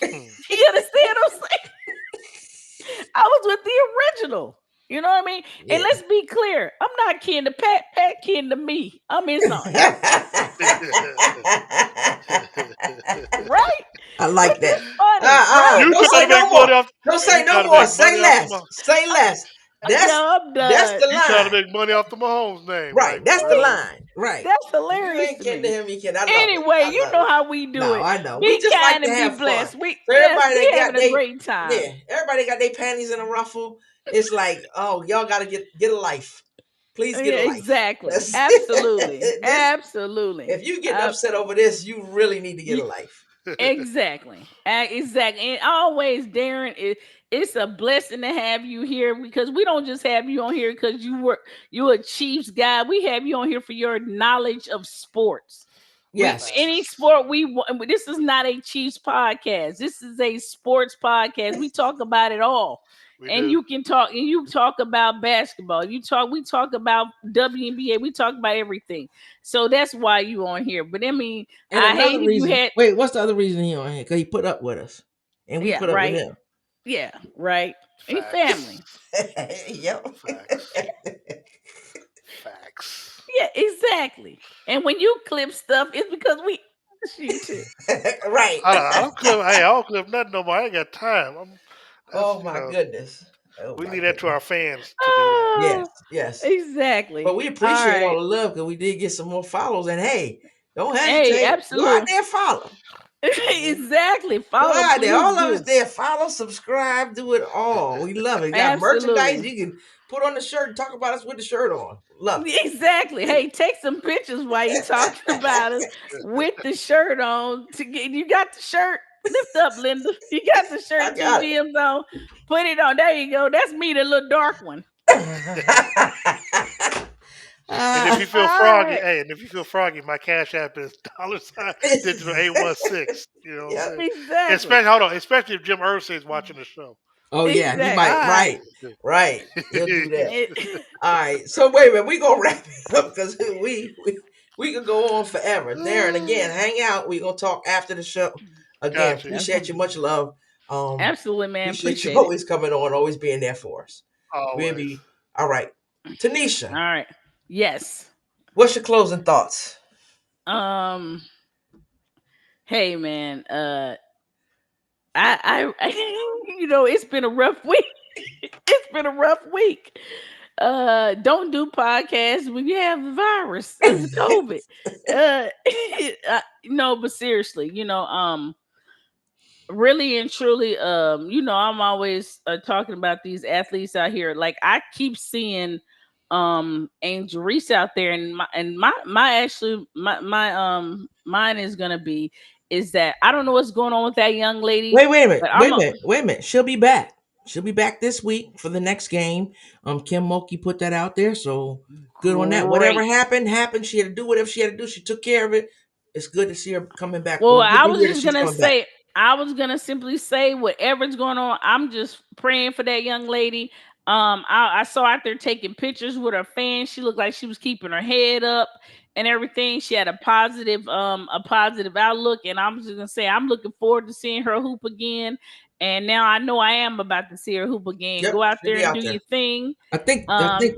Speaker 4: You understand what I'm saying? I was with the original. You know what I mean? And
Speaker 2: Yeah.
Speaker 4: let's be clear. I'm not kin to Pat. Pat kin to me. I'm his aunt. Right?
Speaker 2: I
Speaker 4: Which
Speaker 2: like that.
Speaker 4: is funny. Right?
Speaker 3: you
Speaker 2: Don't
Speaker 3: trying
Speaker 2: say
Speaker 3: to
Speaker 2: no
Speaker 3: make
Speaker 2: more.
Speaker 3: money off
Speaker 2: Don't
Speaker 3: you
Speaker 2: say no
Speaker 3: trying to
Speaker 2: more.
Speaker 3: make
Speaker 2: Say
Speaker 3: money off the
Speaker 2: less. Say less. That's
Speaker 4: No, I'm
Speaker 2: that's
Speaker 4: done.
Speaker 2: the
Speaker 3: you trying to
Speaker 2: line.
Speaker 3: make money off the Mahomes name,
Speaker 2: Right.
Speaker 3: right?
Speaker 2: That's the
Speaker 4: Hey,
Speaker 2: line. Right.
Speaker 4: that's
Speaker 2: If you
Speaker 4: hilarious
Speaker 2: ain't
Speaker 4: to
Speaker 2: kin to
Speaker 4: me.
Speaker 2: him, you can. I love it.
Speaker 4: Anyway,
Speaker 2: I
Speaker 4: you
Speaker 2: love
Speaker 4: know
Speaker 2: it.
Speaker 4: how we do
Speaker 2: No,
Speaker 4: it.
Speaker 2: I know. We
Speaker 4: Be
Speaker 2: just like
Speaker 4: kind
Speaker 2: to
Speaker 4: and be
Speaker 2: have fun.
Speaker 4: blessed.
Speaker 2: So
Speaker 4: Yes,
Speaker 2: everybody
Speaker 4: we
Speaker 2: that got
Speaker 4: having a great time.
Speaker 2: everybody got their panties in a ruffle. It's like, oh, y'all gotta get a life. Please get a
Speaker 4: Yeah,
Speaker 2: life.
Speaker 4: exactly.
Speaker 2: That's
Speaker 4: Absolutely.
Speaker 2: this.
Speaker 4: Absolutely.
Speaker 2: If you getting upset over this, you really need to get a life.
Speaker 4: Exactly. Exactly. And always, Darren, it's a blessing to have you here because we don't just have you on here because you're a Chiefs guy. We have you on here for your knowledge of sports.
Speaker 2: Yes.
Speaker 4: Any
Speaker 3: Facts.
Speaker 4: sport we want. This is not a Chiefs podcast. This is a sports podcast. We talk about it all.
Speaker 3: We
Speaker 4: And
Speaker 3: do.
Speaker 4: you talk about basketball. We talk about WNBA. We talk about everything. So that's why you on here. But I mean,
Speaker 2: And
Speaker 4: I
Speaker 2: another
Speaker 4: hate if you
Speaker 2: reason.
Speaker 4: had
Speaker 2: Wait, what's the other reason he on here? Because he put up with us, and we
Speaker 4: yeah,
Speaker 2: put up with
Speaker 4: right.
Speaker 2: him.
Speaker 4: Yeah, right. Any
Speaker 3: Facts.
Speaker 4: family.
Speaker 2: Yep.
Speaker 3: Facts. Facts.
Speaker 4: Yeah, exactly. And when you clip stuff, it's because we asked you to.
Speaker 2: Right.
Speaker 3: I don't clip. Hey, I don't clip nothing no more. I ain't got time. That's
Speaker 2: Oh my goodness. Oh
Speaker 3: we
Speaker 2: my
Speaker 3: leave that to
Speaker 2: goodness.
Speaker 3: our fans to do that.
Speaker 2: Yes.
Speaker 4: Oh,
Speaker 2: Yes. But
Speaker 4: exactly.
Speaker 2: we
Speaker 4: All
Speaker 2: appreciate all
Speaker 4: right.
Speaker 2: the love because we did get some more follows. And hey, don't
Speaker 4: Hey,
Speaker 2: hesitate. Go out
Speaker 4: absolutely.
Speaker 2: there and follow.
Speaker 4: Exactly.
Speaker 2: Go
Speaker 4: Follow,
Speaker 2: out there.
Speaker 4: please
Speaker 2: All of us
Speaker 4: do.
Speaker 2: there. Follow, subscribe, do it all. We love it. Got merchandise
Speaker 4: Absolutely.
Speaker 2: you can put on the shirt and talk about us with the shirt on. Love
Speaker 4: Exactly. Hey, take some pictures while you talking about us with the shirt on. To get you got the shirt. Lift up, Linda. You got the
Speaker 2: it. I
Speaker 4: shirt, two
Speaker 2: got
Speaker 4: G's on. Put it on. There you go. That's me, the little dark one.
Speaker 2: it.
Speaker 3: And if you
Speaker 4: All
Speaker 3: feel froggy,
Speaker 4: right.
Speaker 3: hey, and if you feel froggy, my cash app is $ digital 816. You know what I'm
Speaker 2: Yep.
Speaker 3: saying?
Speaker 4: Exactly.
Speaker 3: Especially hold on, especially if Jim Irsay's watching the show.
Speaker 2: Oh yeah, he
Speaker 4: Exactly. All
Speaker 2: might.
Speaker 4: right.
Speaker 2: Right, right. He'll do that.
Speaker 4: It-
Speaker 2: All right. So wait a minute. We gonna wrap it up because we could go on forever. Darren, again, hang out. We gonna talk after the show. Again,
Speaker 3: Gotcha.
Speaker 2: appreciate you. Much love.
Speaker 4: Absolutely, man.
Speaker 2: Appreciate you
Speaker 4: Appreciate it.
Speaker 2: always coming on, always being there for us.
Speaker 3: Always.
Speaker 2: Baby. All right.
Speaker 4: All
Speaker 2: Tanisha,
Speaker 4: right. Yes.
Speaker 2: what's your closing thoughts?
Speaker 4: Um. Hey, man. It's been a rough week. It's been a rough week. Don't do podcasts when you have the virus. It's COVID. No, but seriously, really and truly, I'm always talking about these athletes out here. Like I keep seeing Angel Reese out there, and mine is gonna be is that I don't know what's going on with that young lady,
Speaker 2: Wait a minute.
Speaker 4: but I'm a
Speaker 2: Wait a minute. She'll be back. She'll be back this week for the next game. Kim Mulkey put that out there, so good on that. Whatever
Speaker 4: great.
Speaker 2: happened. She had to do whatever she had to do. She took care of it. It's good to see her coming back.
Speaker 4: Well,
Speaker 2: Well, good
Speaker 4: I
Speaker 2: to
Speaker 4: was
Speaker 2: hear that
Speaker 4: just
Speaker 2: she's
Speaker 4: gonna
Speaker 2: coming back.
Speaker 4: say, I was gonna simply say, whatever's going on, I'm just praying for that young lady. I saw out there taking pictures with her fans. She looked like she was keeping her head up and everything. She had a positive outlook, and I'm just gonna say, I'm looking forward to seeing her hoop again. And now I know I am about to see her hoop again.
Speaker 2: Yep,
Speaker 4: Go out
Speaker 2: she'll
Speaker 4: there
Speaker 2: be
Speaker 4: and
Speaker 2: out
Speaker 4: do
Speaker 2: there.
Speaker 4: your thing.
Speaker 2: I think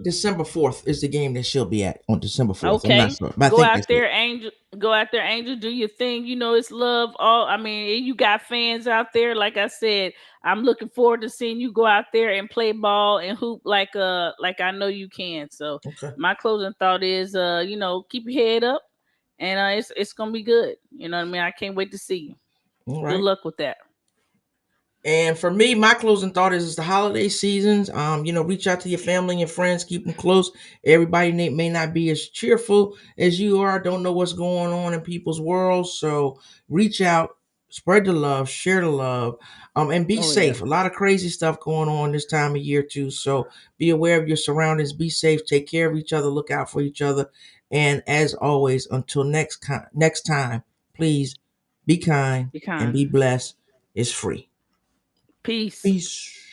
Speaker 2: December 4th is the game that she'll be at on December 4th. I'm not
Speaker 4: Okay.
Speaker 2: sure, but I
Speaker 4: Go
Speaker 2: think
Speaker 4: out
Speaker 2: that's it.
Speaker 4: there, Angel. Go out there, Angel. Do your thing. You know, it's love. All I mean, you got fans out there. Like I said, I'm looking forward to seeing you go out there and play ball and hoop like I know you can. So
Speaker 2: Okay.
Speaker 4: my closing thought is keep your head up and it's gonna be good. You know what I mean? I can't wait to see you.
Speaker 2: All
Speaker 4: Good
Speaker 2: right.
Speaker 4: luck with that.
Speaker 2: And for me, my closing thought is the holiday seasons. Reach out to your family and your friends, keep them close. Everybody may not be as cheerful as you are, don't know what's going on in people's worlds. So reach out, spread the love, share the love, and be
Speaker 4: Oh yeah.
Speaker 2: safe. A lot of crazy stuff going on this time of year too. So be aware of your surroundings, be safe, take care of each other, look out for each other. And as always, until next time, please be kind
Speaker 4: Be
Speaker 2: and
Speaker 4: kind.
Speaker 2: be blessed. It's free.
Speaker 4: Peace.
Speaker 2: Peace.